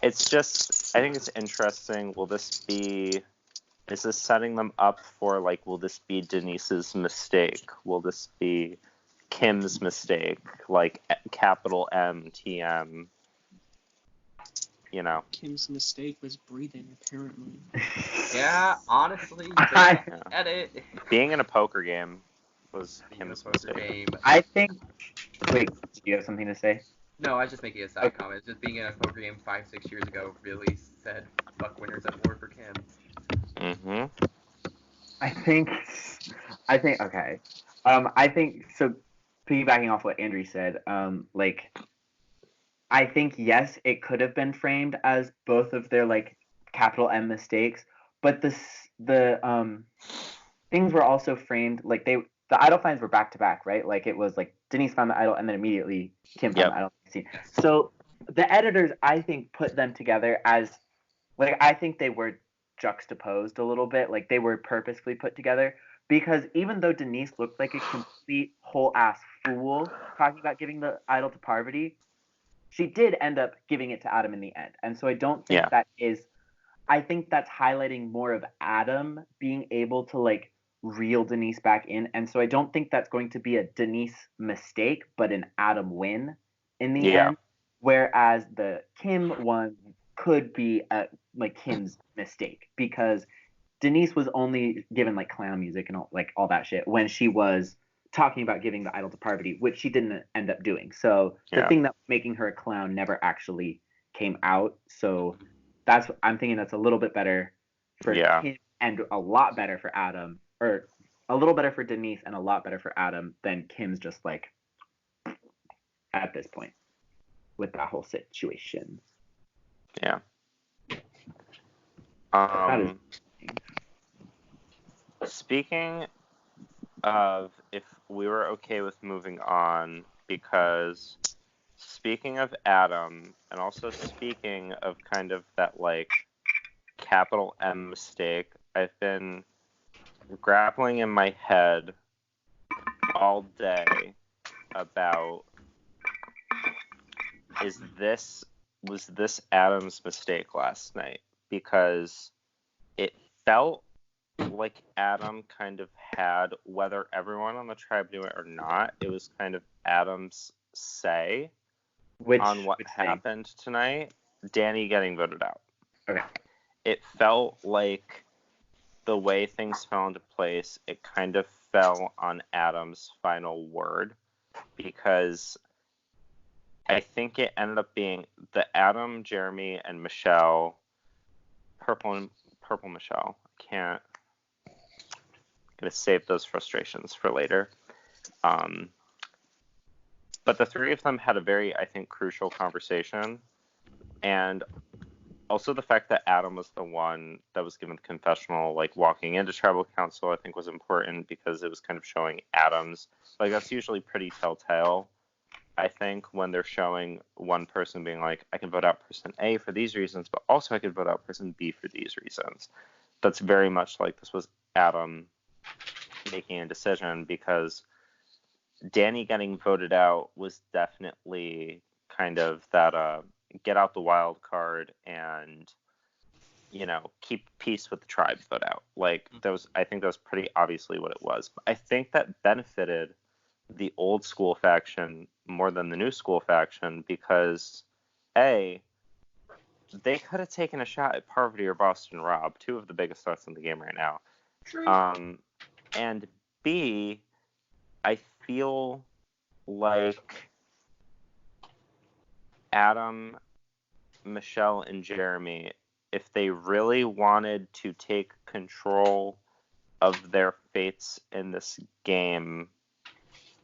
It's just, I think it's interesting. Is this setting them up for, like, will this be Denise's mistake? Will this be Kim's mistake? Like, capital M, TM. You know. Kim's mistake was breathing, apparently. Yeah, honestly, edit. Being in a poker game was Kim's mistake. Game. I think. Wait, do you have something to say? No, I was just making a side comment. Just being in a poker game 5-6 years ago really said fuck winners at war for Kim. Mm-hmm. I think okay. I think so. Piggybacking off what Andrew said, like, I think yes, it could have been framed as both of their like capital M mistakes, but the things were also framed like the idol finds were back to back, right? Like, it was like Denise found the idol and then immediately Kim found the idol. So the editors, I think, put them together as like, I think they were juxtaposed a little bit, like they were purposefully put together, because even though Denise looked like a complete whole ass fool talking about giving the idol to Parvati, she did end up giving it to Adam in the end. And so I don't think I think that's highlighting more of Adam being able to like reel Denise back in. And so I don't think that's going to be a Denise mistake, but an Adam win in the end. Whereas the Kim one could be like Kim's mistake, because Denise was only given like clown music and all that shit when she was talking about giving the idol to Parvati, which she didn't end up doing. So the thing that was making her a clown never actually came out. So I'm thinking that's a little bit better for Kim and a lot better for Adam, or a little better for Denise and a lot better for Adam than Kim's just like at this point with that whole situation. Yeah. Speaking of if we were okay with moving on, because speaking of Adam, and also speaking of kind of that like capital M mistake, I've been grappling in my head all day about was this Adam's mistake last night? Because it felt like Adam kind of had, whether everyone on the tribe knew it or not, it was kind of Adam's say on what happened tonight. Danny getting voted out. Okay. It felt like the way things fell into place, it kind of fell on Adam's final word, because I think it ended up being the Adam, Jeremy, and Michelle, Purple Michelle. I'm gonna save those frustrations for later. But the three of them had a very, I think, crucial conversation, and also the fact that Adam was the one that was given the confessional, like walking into tribal council, I think was important, because it was kind of showing Adam's, like, that's usually pretty telltale, I think, when they're showing one person being like, I can vote out person A for these reasons, but also I could vote out person B for these reasons. That's very much like this was Adam making a decision, because Danny getting voted out was definitely kind of that get out the wild card and, you know, keep peace with the tribe vote out. Like, I think that was pretty obviously what it was. But I think that benefited the old school faction more than the new school faction, because A, they could have taken a shot at Parvati or Boston Rob, two of the biggest threats in the game right now. True. And B, I feel like Adam, Michelle, and Jeremy, if they really wanted to take control of their fates in this game,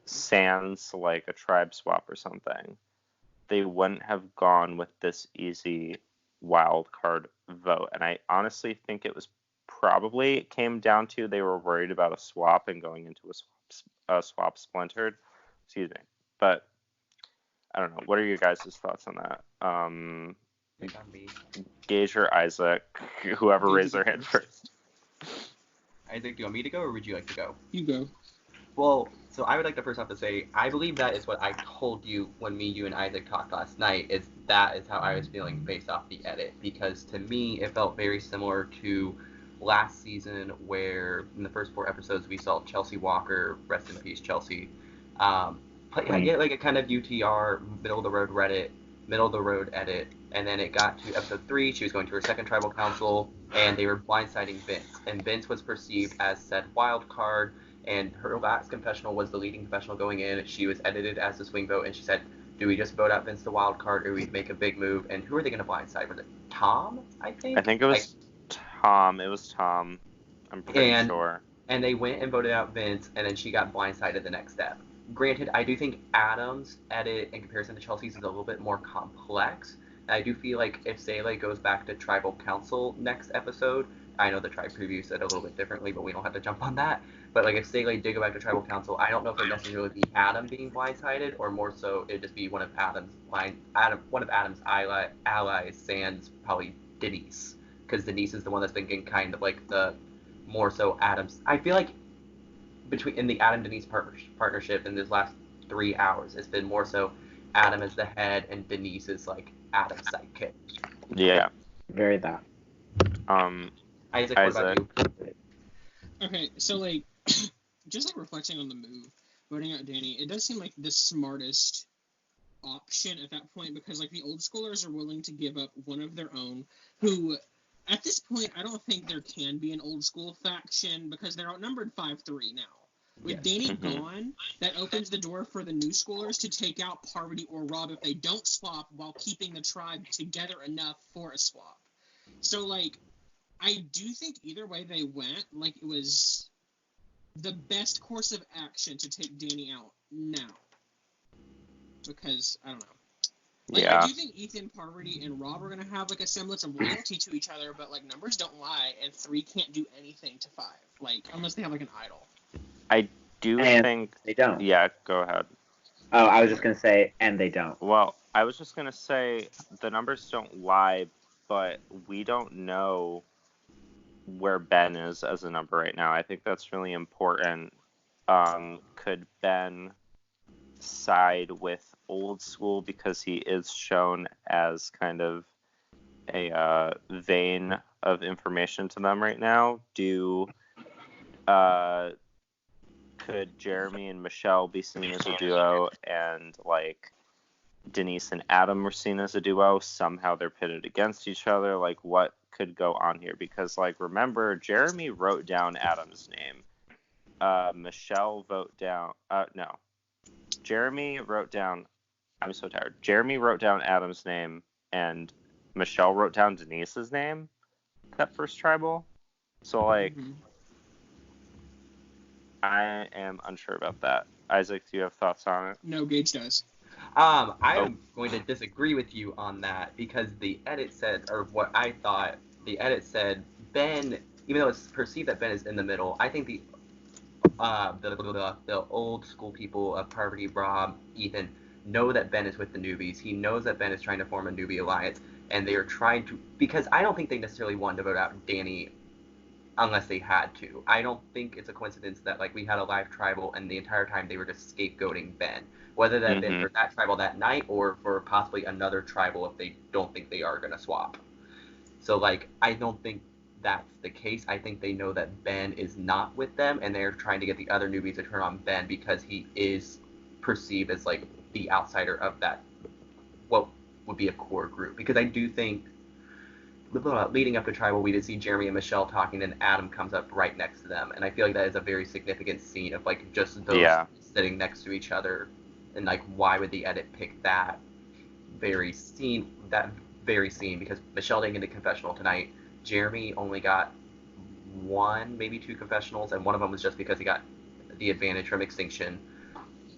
sans like a tribe swap or something, they wouldn't have gone with this easy wild card vote. And I honestly think it came down to they were worried about a swap and going into a swap splintered. Excuse me. But I don't know. What are your guys' thoughts on that? Gage or Isaac, whoever raised their hand first. Isaac, do you want me to go or would you like to go? You go. Well, so I would like to first off to say, I believe that is what I told you when you and Isaac talked last night, that is how I was feeling based off the edit. Because to me, it felt very similar to last season where in the first 4 episodes we saw Chelsea Walker, rest in peace Chelsea, get like a kind of UTR, middle of the road edit, and then it got to episode 3, she was going to her second tribal council, and they were blindsiding Vince, and Vince was perceived as said wild card, and her last confessional was the leading confessional going in. She was edited as the swing vote, and she said, do we just vote out Vince the wild card, or we make a big move, and who are they going to blindside? Was it Tom, I think? I think it was Tom. It was Tom. I'm pretty sure. And they went and voted out Vince, and then she got blindsided the next step. Granted, I do think Adam's edit in comparison to Chelsea's is a little bit more complex. And I do feel like if Sekou goes back to Tribal Council next episode, I know the tribe preview said a little bit differently, but we don't have to jump on that. But like if Sekou did go back to Tribal Council, I don't know if it necessarily be Adam being blindsided, or more so it'd just be one of Adam's allies, sans probably Denise, because Denise is the one that's been getting kind of like the more so Adam's. I feel like in the Adam Denise partnership in these last 3 hours, it's been more so Adam is the head and Denise is like Adam's sidekick. Yeah. Very that. Isaac, what about you? Okay, so like, just like reflecting on the move, voting out Danny, it does seem like the smartest option at that point, because like the old schoolers are willing to give up one of their own who, at this point, I don't think there can be an old school faction because they're outnumbered 5-3 now. With Danny gone, that opens the door for the new schoolers to take out Parvati or Rob if they don't swap, while keeping the tribe together enough for a swap. So, like, I do think either way they went, like, it was the best course of action to take Danny out now. Because, I don't know. Like, yeah. I do think Ethan, Parvati, and Rob are going to have, like, a semblance of loyalty to each other, but, like, numbers don't lie, and 3 can't do anything to 5. Like, unless they have, like, an idol. I do think... They don't. Yeah, go ahead. Oh, I was just going to say, and they don't. Well, I was just going to say, the numbers don't lie, but we don't know where Ben is as a number right now. I think that's really important. Could Ben side with old school because he is shown as kind of a vein of information to them right now? Could Jeremy and Michelle be seen as a duo, and like Denise and Adam were seen as a duo? Somehow they're pitted against each other. Like, what could go on here? Because, like, remember, Jeremy wrote down Adam's name. Michelle wrote down... no. Jeremy wrote down... I'm so tired. Jeremy wrote down Adam's name, and Michelle wrote down Denise's name that first tribal. So, like... I am unsure about that. Isaac, do you have thoughts on it? No, Gage does. I'm going to disagree with you on that, because the edit said, or what I thought, the edit said Ben, even though it's perceived that Ben is in the middle, I think the old school people of Parvati, Rob, Ethan, know that Ben is with the newbies. He knows that Ben is trying to form a newbie alliance, and they are trying to, because I don't think they necessarily wanted to vote out Danny unless they had to. I don't think it's a coincidence that, like, we had a live tribal and the entire time they were just scapegoating Ben. Whether that been for that tribal that night or for possibly another tribal if they don't think they are going to swap. So, like, I don't think that's the case. I think they know that Ben is not with them, and they're trying to get the other newbies to turn on Ben because he is perceived as, like, the outsider of that, what would be a core group, because I do think leading up to Tribal, we did see Jeremy and Michelle talking, and Adam comes up right next to them, and I feel like that is a very significant scene of like just those sitting next to each other, and like why would the edit pick that very scene? Because Michelle didn't get a confessional tonight. Jeremy only got one, maybe two confessionals, and one of them was just because he got the advantage from Extinction.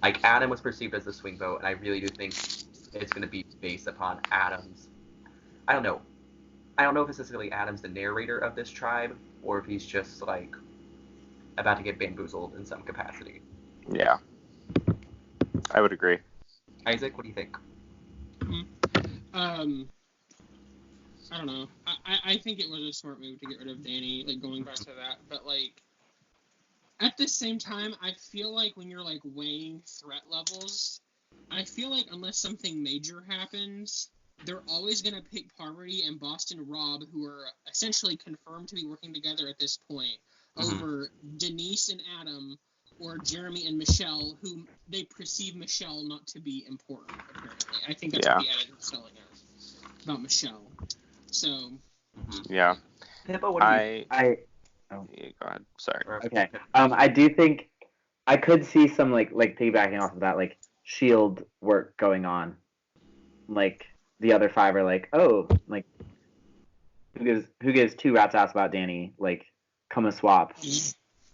Like, Adam was perceived as the swing vote, and I really do think it's going to be based upon Adam's. I don't know if it's necessarily Adam's the narrator of this tribe, or if he's just like about to get bamboozled in some capacity. Yeah, I would agree. Isaac, what do you think? I don't know. I think it was a smart move to get rid of Danny, like, going back to that. But, like, at the same time, I feel like when you're, like, weighing threat levels, I feel like unless something major happens, they're always going to pick Parvati and Boston Rob, who are essentially confirmed to be working together at this point, over Denise and Adam, or Jeremy and Michelle, who they perceive Michelle not to be important, apparently. I think that's what the edit is telling us about Michelle. So. Yeah. Hippo, what do you yeah, go ahead. Sorry. Okay. I do think I could see some like piggybacking off of that, like shield work going on. Like the other five are like, oh, like who gives two rats ass about Danny? Like, come a swap.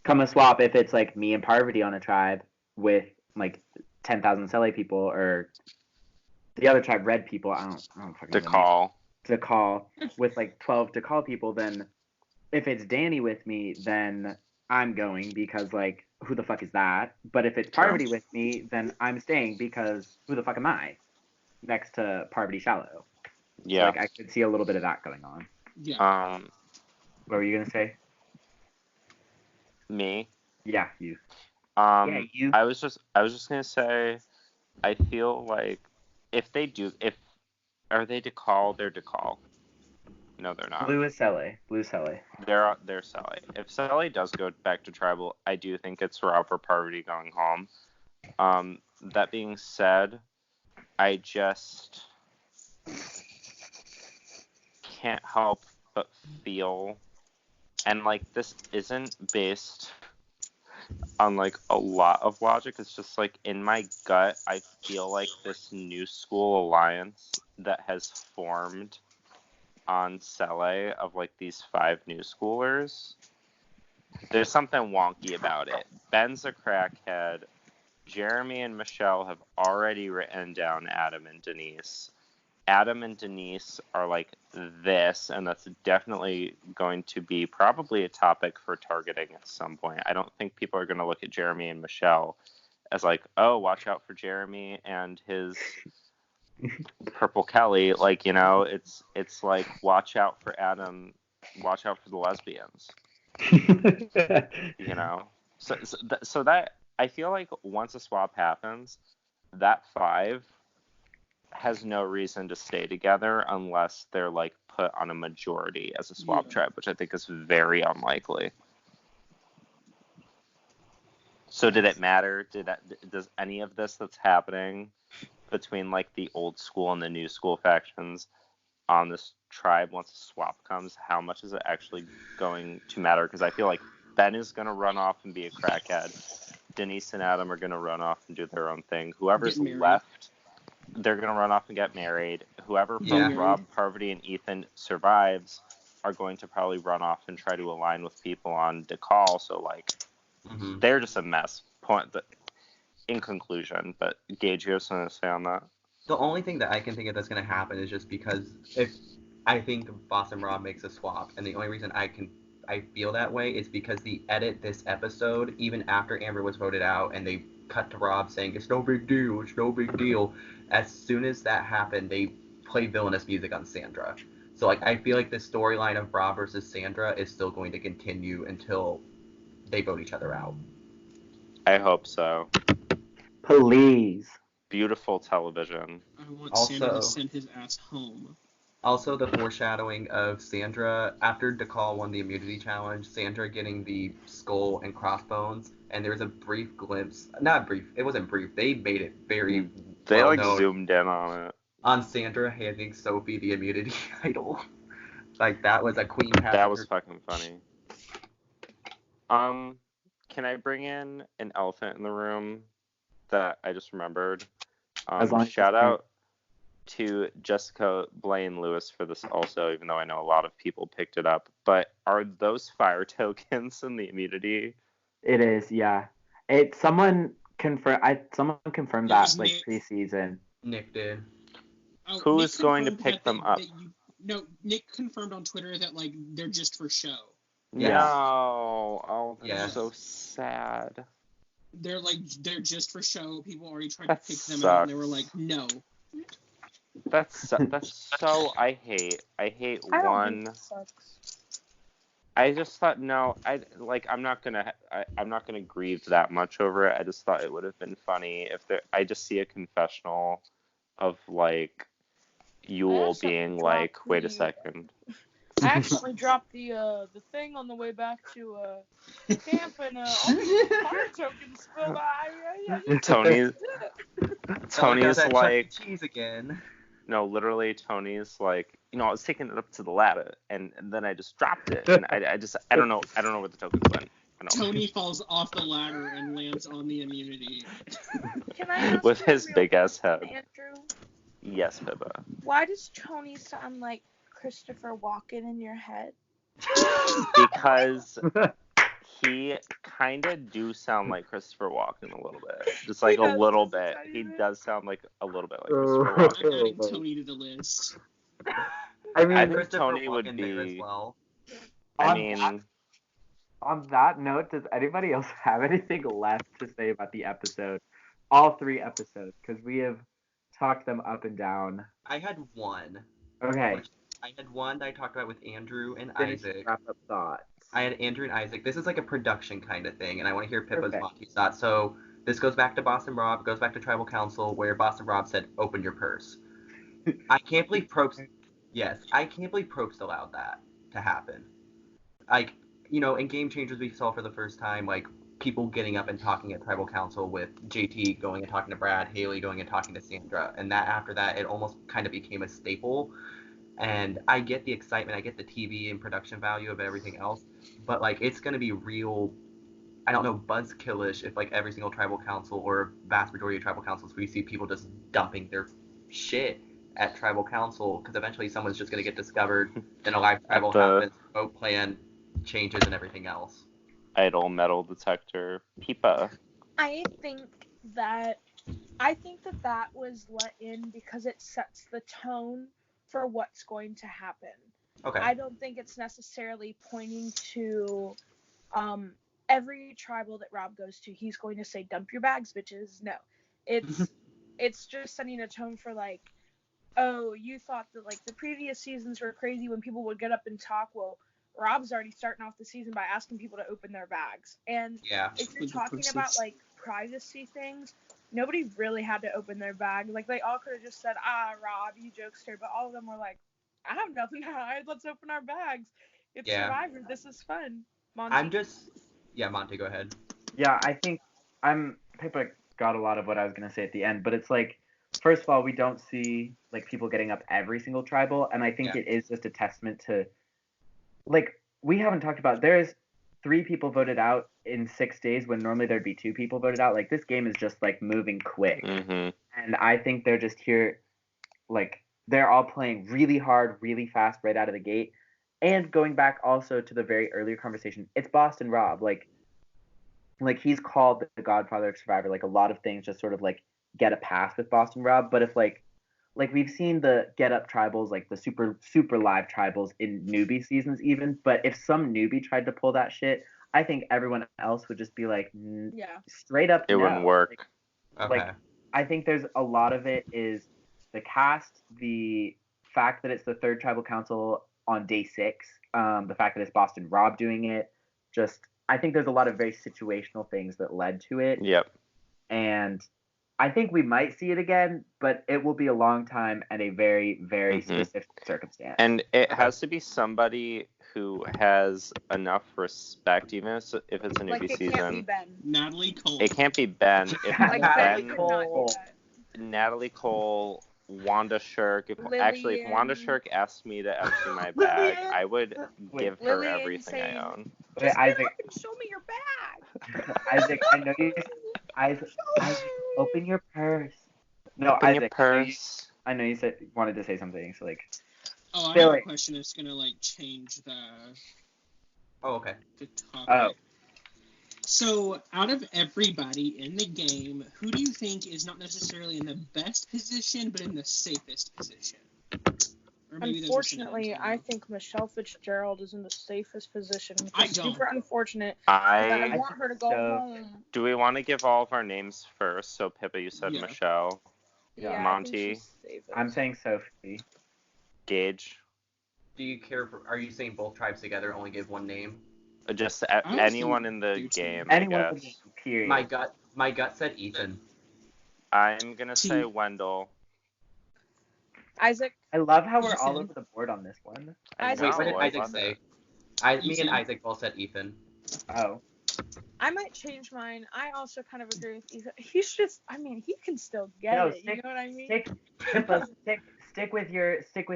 Come a swap if it's like me and Parvati on a tribe with like 10,000 Sele people, or the other tribe red people. I don't fucking know. Dekal with like 12 Dekal people. Then if it's Danny with me, then I'm going because like who the fuck is that? But if it's Parvati with me, then I'm staying because who the fuck am I? Next to Parvati Shallow. Yeah. So, like I could see a little bit of that going on. Yeah. What were you gonna say? Me? Yeah, you. Yeah, you. I was just gonna say, I feel like if are they Dekal? They're Dekal. No, they're not. Blue is Sele. They're Sele. If Sele does go back to Tribal, I do think it's Rob or Parvati going home. That being said, I just can't help but feel, and like this isn't based on like a lot of logic, it's just like in my gut, I feel like this new school alliance that has formed on Sele of like these 5 new schoolers, there's something wonky about it. Ben's a crackhead. Jeremy and Michelle have already written down Adam and Denise. Adam and Denise are like this, and that's definitely going to be probably a topic for targeting at some point. I don't think people are going to look at Jeremy and Michelle as like, oh, watch out for Jeremy and his Purple Kelly. Like, you know, it's like, watch out for Adam, watch out for the lesbians. You know? So that, I feel like once a swap happens, that 5 has no reason to stay together unless they're like put on a majority as a swap tribe, which I think is very unlikely. So did it matter? Does any of this that's happening between like the old school and the new school factions on this tribe, once a swap comes, how much is it actually going to matter? Because I feel like Ben is going to run off and be a crackhead. Denise and Adam are going to run off and do their own thing. Whoever's left, they're going to run off and get married. Whoever from Rob, Parvati, and Ethan survives are going to probably run off and try to align with people on Dekal. So, like, they're just a mess. In conclusion. But, Gage, you have something to say on that? The only thing that I can think of that's going to happen is just because if I think Boston Rob makes a swap, and the only reason I feel that way is because the edit this episode, even after Amber was voted out, and they cut to Rob saying, it's no big deal. As soon as that happened, they play villainous music on Sandra. So, like, I feel like the storyline of Rob versus Sandra is still going to continue until they vote each other out. I hope so. Please. Beautiful television. I want Sandra to send his ass home. Also, the foreshadowing of Sandra, after Dekal won the immunity challenge, Sandra getting the skull and crossbones, and there was a brief glimpse, not brief, it wasn't brief, they made it very They well known. Zoomed in on it. On Sandra handing Sophie the immunity idol. Like, that was a queen pass. That was fucking funny. Can I bring in an elephant in the room that I just remembered? As long as Shout it's- out to Jessica Blaine Lewis for this also, even though I know a lot of people picked it up. But are those fire tokens in the immunity? It is, yeah. Someone confirmed It that was like Nick. pre-season. Nick did. Oh, Who's Nick going to confirmed pick them up? No, Nick confirmed on Twitter that like they're just for show. Yes. No. Oh, that's Yes. so sad. They're just for show. People already tried That to pick them out, and they were sucks. like, no. That's so I hate I don't one. think it sucks. I just thought I'm not gonna grieve that much over it. I just thought it would have been funny if I just see a confessional of like Yule also being dropped like, wait a the- second. I accidentally dropped the thing on the way back to camp, and all these fire tokens spilled out. Tony's Chuck like, E. Cheese again. no, literally Tony's like, I was taking it up to the ladder and then I just dropped it and I don't know where the tokens went. Tony falls off the ladder and lands on the immunity. Can I ask With you a his real big ass question, head. Andrew? Yes, Pippa. Why does Tony sound like Christopher Walken in your head? Because he kind of do sound like Christopher Walken a little bit. Just like He a does, little doesn't bit. he? He does sound like a little bit like Christopher Walken. I'm adding Tony to the list. I mean, I think Christopher Tony would Walken there as be. well. on that note, does anybody else have anything left to say about the episode? All 3 episodes, because we have talked them up and down. I had one. Okay. I had one that I talked about with Andrew and Finish Isaac. wrap up thoughts. I had Andrew and Isaac. This is like a production kind of thing, and I want to hear Pippa's Okay. Monty's thoughts. So this goes back to Boston Rob, goes back to Tribal Council, where Boston Rob said, "Open your purse." I can't believe Probst. Yes, I can't believe Probst allowed that to happen. Like, in Game Changers, we saw for the first time like people getting up and talking at Tribal Council with JT going and talking to Brad, Haley going and talking to Sandra, and that after that, it almost kind of became a staple. And I get the excitement, I get the TV and production value of everything else, but like it's gonna be real, I don't know, buzzkillish if like every single tribal council or vast majority of tribal councils we see people just dumping their shit at tribal council, because eventually someone's just gonna get discovered, then a live tribal happens, vote plan changes and everything else. Idol metal detector. Pipa. I think that was let in because it sets the tone for what's going to happen. Okay. I don't think it's necessarily pointing to every tribal that Rob goes to, he's going to say, "Dump your bags, bitches." No. It's just setting a tone for like, oh, you thought that like the previous seasons were crazy when people would get up and talk. Well, Rob's already starting off the season by asking people to open their bags. And Yeah. if you're talking about like privacy things, nobody really had to open their bag. Like they all could have just said, "Rob, you jokester," but all of them were like, "I have nothing to hide. Let's open our bags. It's Survivor. This is fun." Monty? Monty, go ahead. Yeah, I think Pippa got a lot of what I was gonna say at the end, but it's like, first of all, we don't see like people getting up every single tribal, and I think it is just a testament to, like, we haven't talked about, there's 3 people voted out in 6 days when normally there'd be 2 people voted out. Like, this game is just like moving quick, and I think they're just here, like, they're all playing really hard, really fast right out of the gate. And going back also to the very earlier conversation, it's Boston Rob. Like he's called the Godfather of Survivor. Like a lot of things just sort of like get a pass with Boston Rob. But if like we've seen the get up tribals, like the super live tribals in newbie seasons even. But if some newbie tried to pull that shit, I think everyone else would just be like, straight up, it wouldn't work. Like I think there's a lot of it is the cast, the fact that it's the 3rd tribal council on day 6, the fact that it's Boston Rob doing it, just I think there's a lot of very situational things that led to it. Yep. And I think we might see it again, but it will be a long time and a very, very specific circumstance. And it has to be somebody who has enough respect, even if it's a newbie like it season. Can't be Ben. Natalie Cole. It can't be Ben. If Like Ben, Ben could not do that. Natalie Cole, Wanda Shirk. If Lillian. Wanda Shirk asked me to empty my bag, Lillian. I would give her Lillian everything I saying, own. Wait, Just get Isaac, up and show me your bag. Isaac, I know you. Isaac, open your purse. No, Open Isaac, your purse. I know you wanted to say something. So like, Oh, I Billy. have a question that's gonna like change the Oh, okay. topic. Oh. So, out of everybody in the game, who do you think is not necessarily in the best position, but in the safest position? Or maybe those are Unfortunately, synonyms, I don't know. think Michelle Fitzgerald is in the safest position. I It's don't. super unfortunate that I I want her to go so. home. Do we want to give all of our names first? So Pippa, you said Yeah. Michelle, Yeah. Yeah, Monty. I think she's safest. I'm saying Sophie. Gage, Do you care for? Are you saying both tribes together? Only give one name. just was anyone in the do too. game, I Anyone in the guess. game, period. My gut said Ethan. I'm gonna say Team. Wendell. Isaac. I love how we're all Ethan. over the board on this one. I Isaac, know, Wait, what did I Isaac love say? it. Me and Ethan. Isaac both said Ethan. Oh. I might change mine. I also kind of agree with Ethan. He's just, I mean, he can still get No, it. You know what I mean? Stick with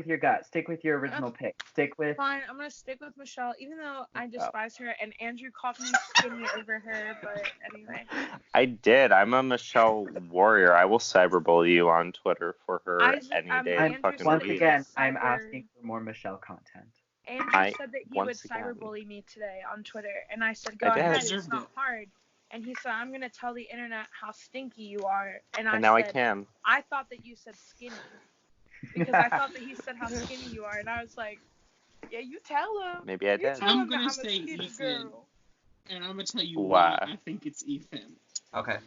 your gut. Stick with your original pick. Stick with. Fine, I'm gonna stick with Michelle, even though I despise her, and Andrew called me skinny over her. But anyway, I did. I'm a Michelle warrior. I will cyberbully you on Twitter for her Isaac, any day of Andrew the fucking said Once that he week. again, would I'm cyber- asking for more Michelle content. Andrew said that he would once again. cyberbully me today on Twitter, and I said, I "Go did. ahead, Deserved it's not it. hard." And he said, "I'm gonna tell the internet how stinky you are." And I And now said, I can. "I thought that you said skinny." Because I thought that he said how skinny you are, and I was like, "Yeah, you tell him." Maybe I You did. tell I'm him that gonna I'm a say skinny Ethan. girl. And I'm gonna tell you Why? why I think it's Ethan. Okay.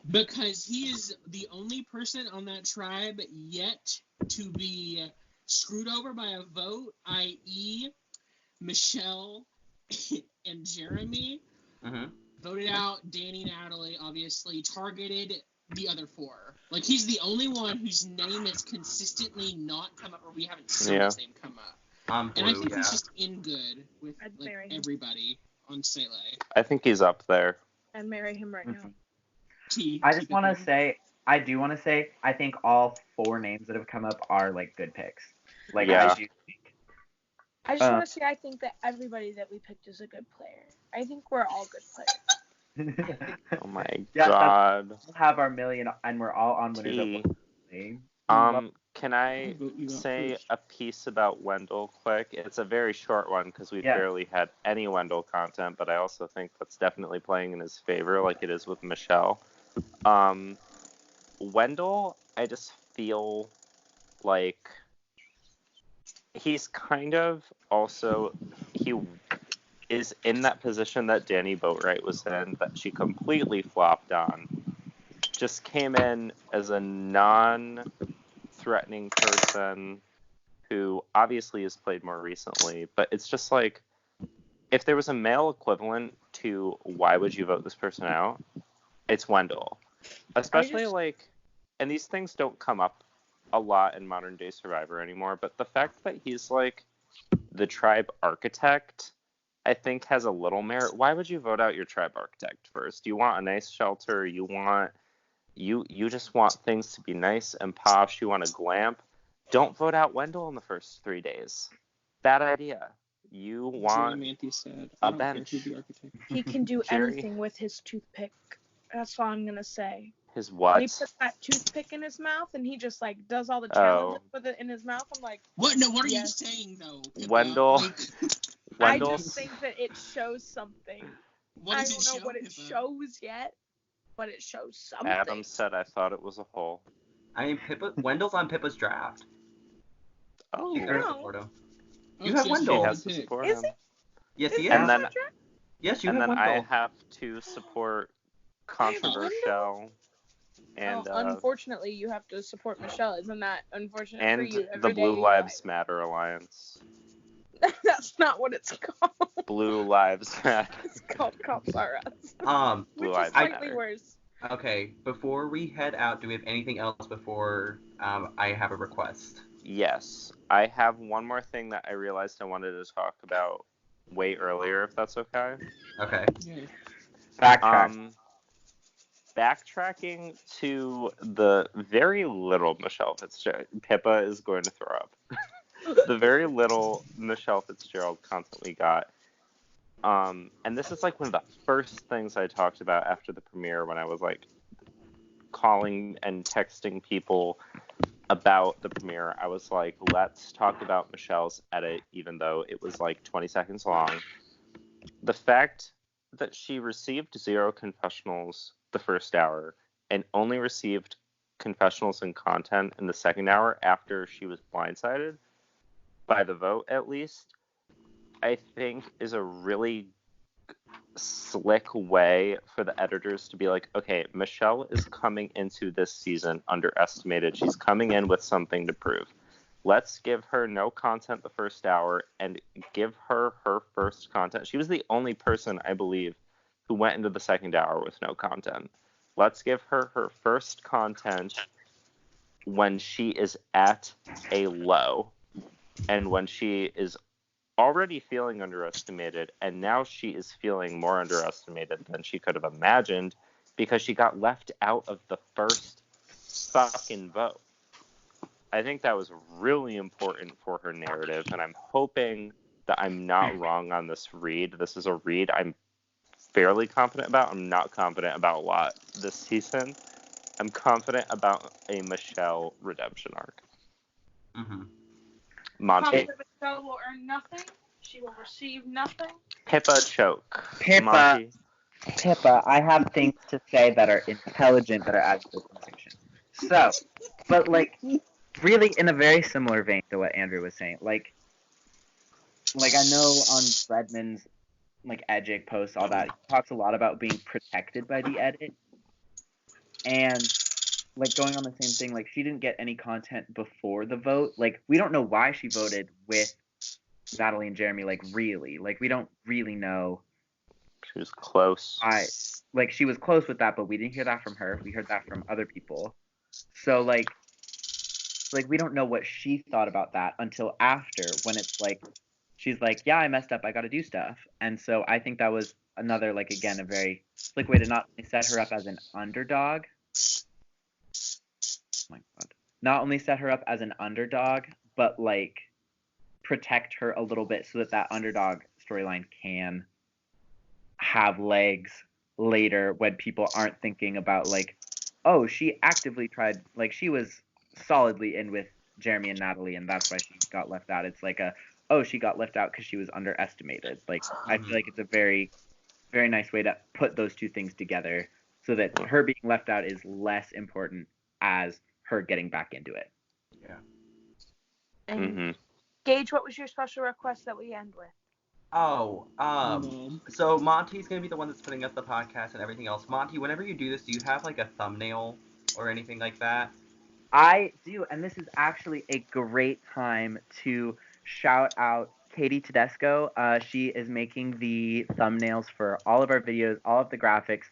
Because he is the only person on that tribe yet to be screwed over by a vote, i.e., Michelle and Jeremy Mm-hmm. voted out Danny, Natalie, obviously, targeted the other four. Like, he's the only one whose name has consistently not come up, or we haven't seen his name come up. And I Blue, think yeah. he's just in good with I'd like marry him. everybody on Sele. I think he's up there. And marry him right now. I just want to say, I think all 4 names that have come up are like good picks. Like Yeah. I do think. I just want to say I think that everybody that we picked is a good player. I think we're all good players. Oh my Yeah, god. We'll have our million, and we're all on winners T. of one. Can I say a piece about Wendell quick? It's a very short one because we barely had any Wendell content, but I also think that's definitely playing in his favor like it is with Michelle. Wendell, I just feel like he's kind of also, he is in that position that Danny Boatwright was in, that she completely flopped on. Just came in as a non-threatening person who obviously has played more recently, but it's just like, if there was a male equivalent to why would you vote this person out, it's Wendell. Especially like, and these things don't come up a lot in modern day Survivor anymore, but the fact that he's like the tribe architect, I think has a little merit. Why would you vote out your tribe architect first? You want a nice shelter, you just want things to be nice and posh, you want a glamp. Don't vote out Wendell in the first 3 days. Bad idea. You want a bench. He can do anything with his toothpick. That's all I'm going to say. His what? When he puts that toothpick in his mouth and he just like does all the challenges with it in his mouth, I'm like, what? No, what are you saying though? Wendell. I just think that it shows something. What does I don't know what it shows yet, but it shows something. Adam said I thought it was a hole. I mean, Wendell's on Pippa's draft. Oh, you Oh, have Wendell. She has to support him. Yes, he is. And then, yes, you and have then Wendell. I have to support controversial. And unfortunately, you have to support Michelle. Isn't that unfortunate for and you? the Blue Lives Matter Alliance. That's not what it's called. Blue Lives Matter. It's called Cops R Us. Blue Which Lives is slightly Matter. worse. Okay, before we head out, do we have anything else before I have a request? Yes. I have one more thing that I realized I wanted to talk about way earlier, if that's okay. Okay. Backtrack. backtracking to the very little Michelle Fitzgerald, Pippa is going to throw up. The very little Michelle Fitzgerald constantly got. And this is like one of the first things I talked about after the premiere when I was like calling and texting people about the premiere. I was like, let's talk about Michelle's edit, even though it was like 20 seconds long. The fact that she received 0 confessionals the first hour and only received confessionals and content in the second hour after she was blindsided by the vote, at least, I think is a really slick way for the editors to be like, okay, Michelle is coming into this season underestimated. She's coming in with something to prove. Let's give her no content the first hour and give her her first content. She was the only person, I believe, who went into the second hour with no content. Let's give her her first content when she is at a low and when she is already feeling underestimated, and now she is feeling more underestimated than she could have imagined because she got left out of the first fucking vote. I think that was really important for her narrative, and I'm hoping that I'm not wrong on this read. This is a read I'm fairly confident about. I'm not confident about a lot this season. I'm confident about a Michelle redemption arc. Mm-hmm. Monty. Confident Michelle will earn nothing. She will receive nothing. Pippa choke. Pippa, Monty. I have things to say that are intelligent that are added to this conversation. So, but like, really in a very similar vein to what Andrew was saying. Like I know on Redmond's like Edgic posts, all that, he talks a lot about being protected by the edit. And like going on the same thing, like she didn't get any content before the vote. Like we don't know why she voted with Natalie and Jeremy, like really. Like we don't really know. She was close. Like she was close with that, but we didn't hear that from her. We heard that from other people. So like we don't know what she thought about that until after, when it's like she's like, yeah, I messed up, I gotta do stuff. And so I think that was another, like, again, a very slick way to not only set her up as an underdog. Oh my god. Not only set her up as an underdog, but like protect her a little bit so that that underdog storyline can have legs later when people aren't thinking about like, oh, she actively tried, like she was solidly in with Jeremy and Natalie and that's why she got left out. It's like she got left out because she was underestimated. Like I feel like it's a very, very nice way to put those two things together so that her being left out is less important as her getting back into it. Yeah. And Gage, what was your special request that we end with? Oh, so Monty's gonna be the one that's putting up the podcast and everything else. Monty, whenever you do this, do you have like a thumbnail or anything like that? I do, and this is actually a great time to shout out Katie Tedesco. She is making the thumbnails for all of our videos, all of the graphics.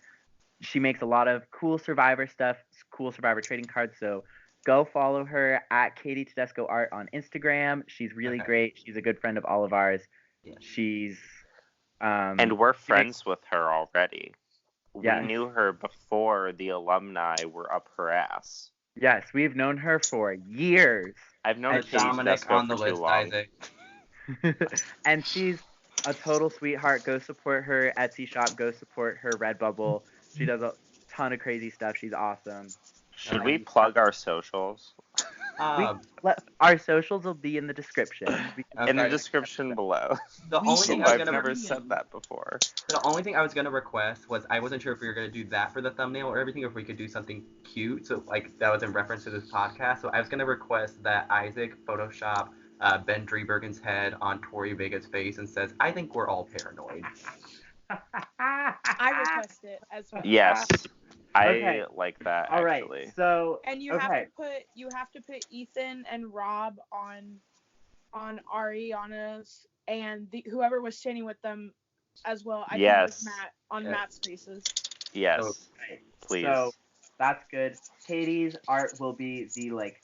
She makes a lot of cool Survivor stuff, cool Survivor trading cards, so go follow her at Katie Tedesco Art on Instagram. She's really great. She's a good friend of all of ours. Yeah. She's and we're friends with her already. Yes. We knew her before the alumni were up her ass. Yes, we've known her for years. I've known Dominic on the list, Isaac. And she's a total sweetheart. Go support her Etsy shop. Go support her Redbubble. She does a ton of crazy stuff. She's awesome. Should we plug our socials? Our socials will be in the description. In the description below. The only thing I've never said that before. The only thing I was gonna request was I wasn't sure if we were gonna do that for the thumbnail or everything, or if we could do something cute. So like that was in reference to this podcast. So I was gonna request that Isaac Photoshop Ben Drebergen's head on Tori Vega's face and says, "I think we're all paranoid." I request it as well. Yes. I like that. All right. Actually. So and you have to put Ethan and Rob on Ariana's and whoever was standing with them as well. I think it was Matt on Matt's faces. Yes. Okay. Please. So that's good. Katie's art will be the like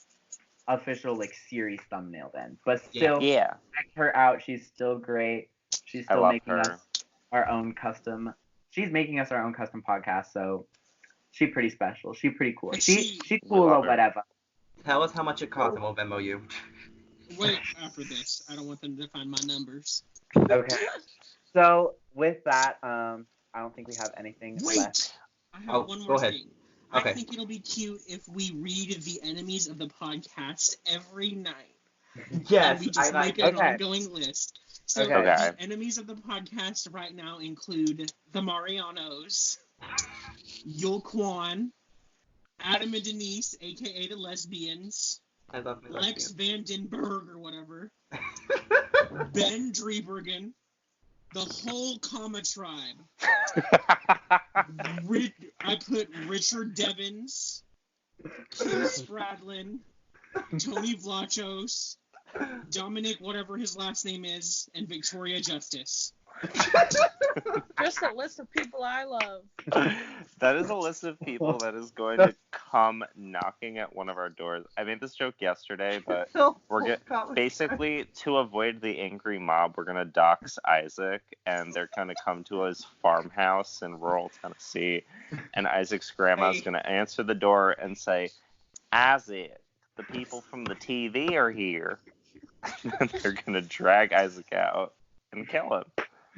official like series thumbnail then. But still check her out. She's still great. She's still making us our own custom. She's making us our own custom podcast, so She pretty special. She pretty cool. She- She's cool love or her. whatever. Tell us how much it costs and we'll Venmo you. Wait, after this, I don't want them to find my numbers. Okay. So with that, I don't think we have anything left. Wait! I have Oh, one go more ahead. thing. Okay. I think it'll be cute if we read the enemies of the podcast every night. Yes, And we just I like make an Okay. ongoing list. So Okay. the enemies of the podcast right now include the Marianos, Yul Kwan, Adam and Denise, aka the lesbians, I love my Lex lesbian. Vandenberg or whatever, Ben Driebergen, the whole Kama tribe. I put Richard Devins, Kim Spradlin, Tony Vlachos, Dominic, whatever his last name is, and Victoria Justice. Just a list of people I love. That is a list of people that is going to come knocking at one of our doors. I made this joke yesterday, but we're basically, to avoid the angry mob, we're gonna dox Isaac, and they're gonna come to his farmhouse in rural Tennessee, and Isaac's grandma's gonna answer the door and say, "Isaac, the people from the TV are here." And they're gonna drag Isaac out and kill him.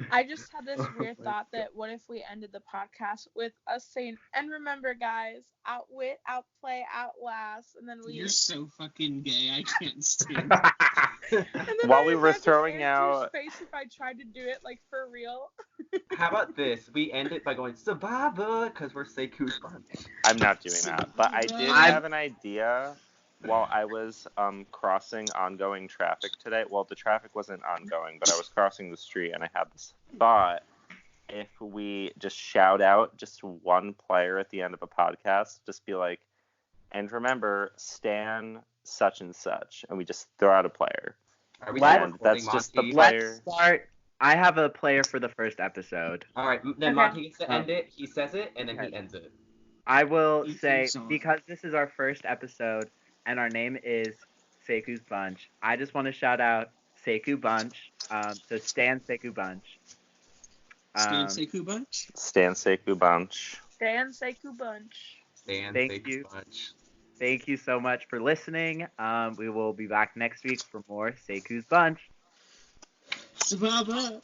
I just had this weird thought that what if we ended the podcast with us saying, and remember guys, outwit, outplay, outlast, and then we... You're so fucking gay, I can't stand And then While I we were imagine throwing Andrew's out- face if I tried to do it, like, for real. How about this? We end it by going Survivor because we're Sekou's bunch. I'm not doing that, but I did have an idea while I was crossing ongoing traffic today. Well, the traffic wasn't ongoing, but I was crossing the street, and I had this thought. If we just shout out just one player at the end of a podcast, just be like, and remember, Stan such and such, and we just throw out a player. Are we Let's- still recording, That's just the Monty? player. Let's start. I have a player for the first episode. All right, then Okay. Monty gets to end it. He says it, and then he Okay. ends it. I will You say, think so? because this is our first episode and our name is Sekou's Bunch, I just want to shout out Sekou Bunch. So Stan Sekou Bunch. Stan Sekou Bunch? Stan Sekou Bunch. Dan Sekou Bunch. Stan Thank Sekou's you. bunch. Thank you so much for listening. We will be back next week for more Sekou's Bunch. Survivor!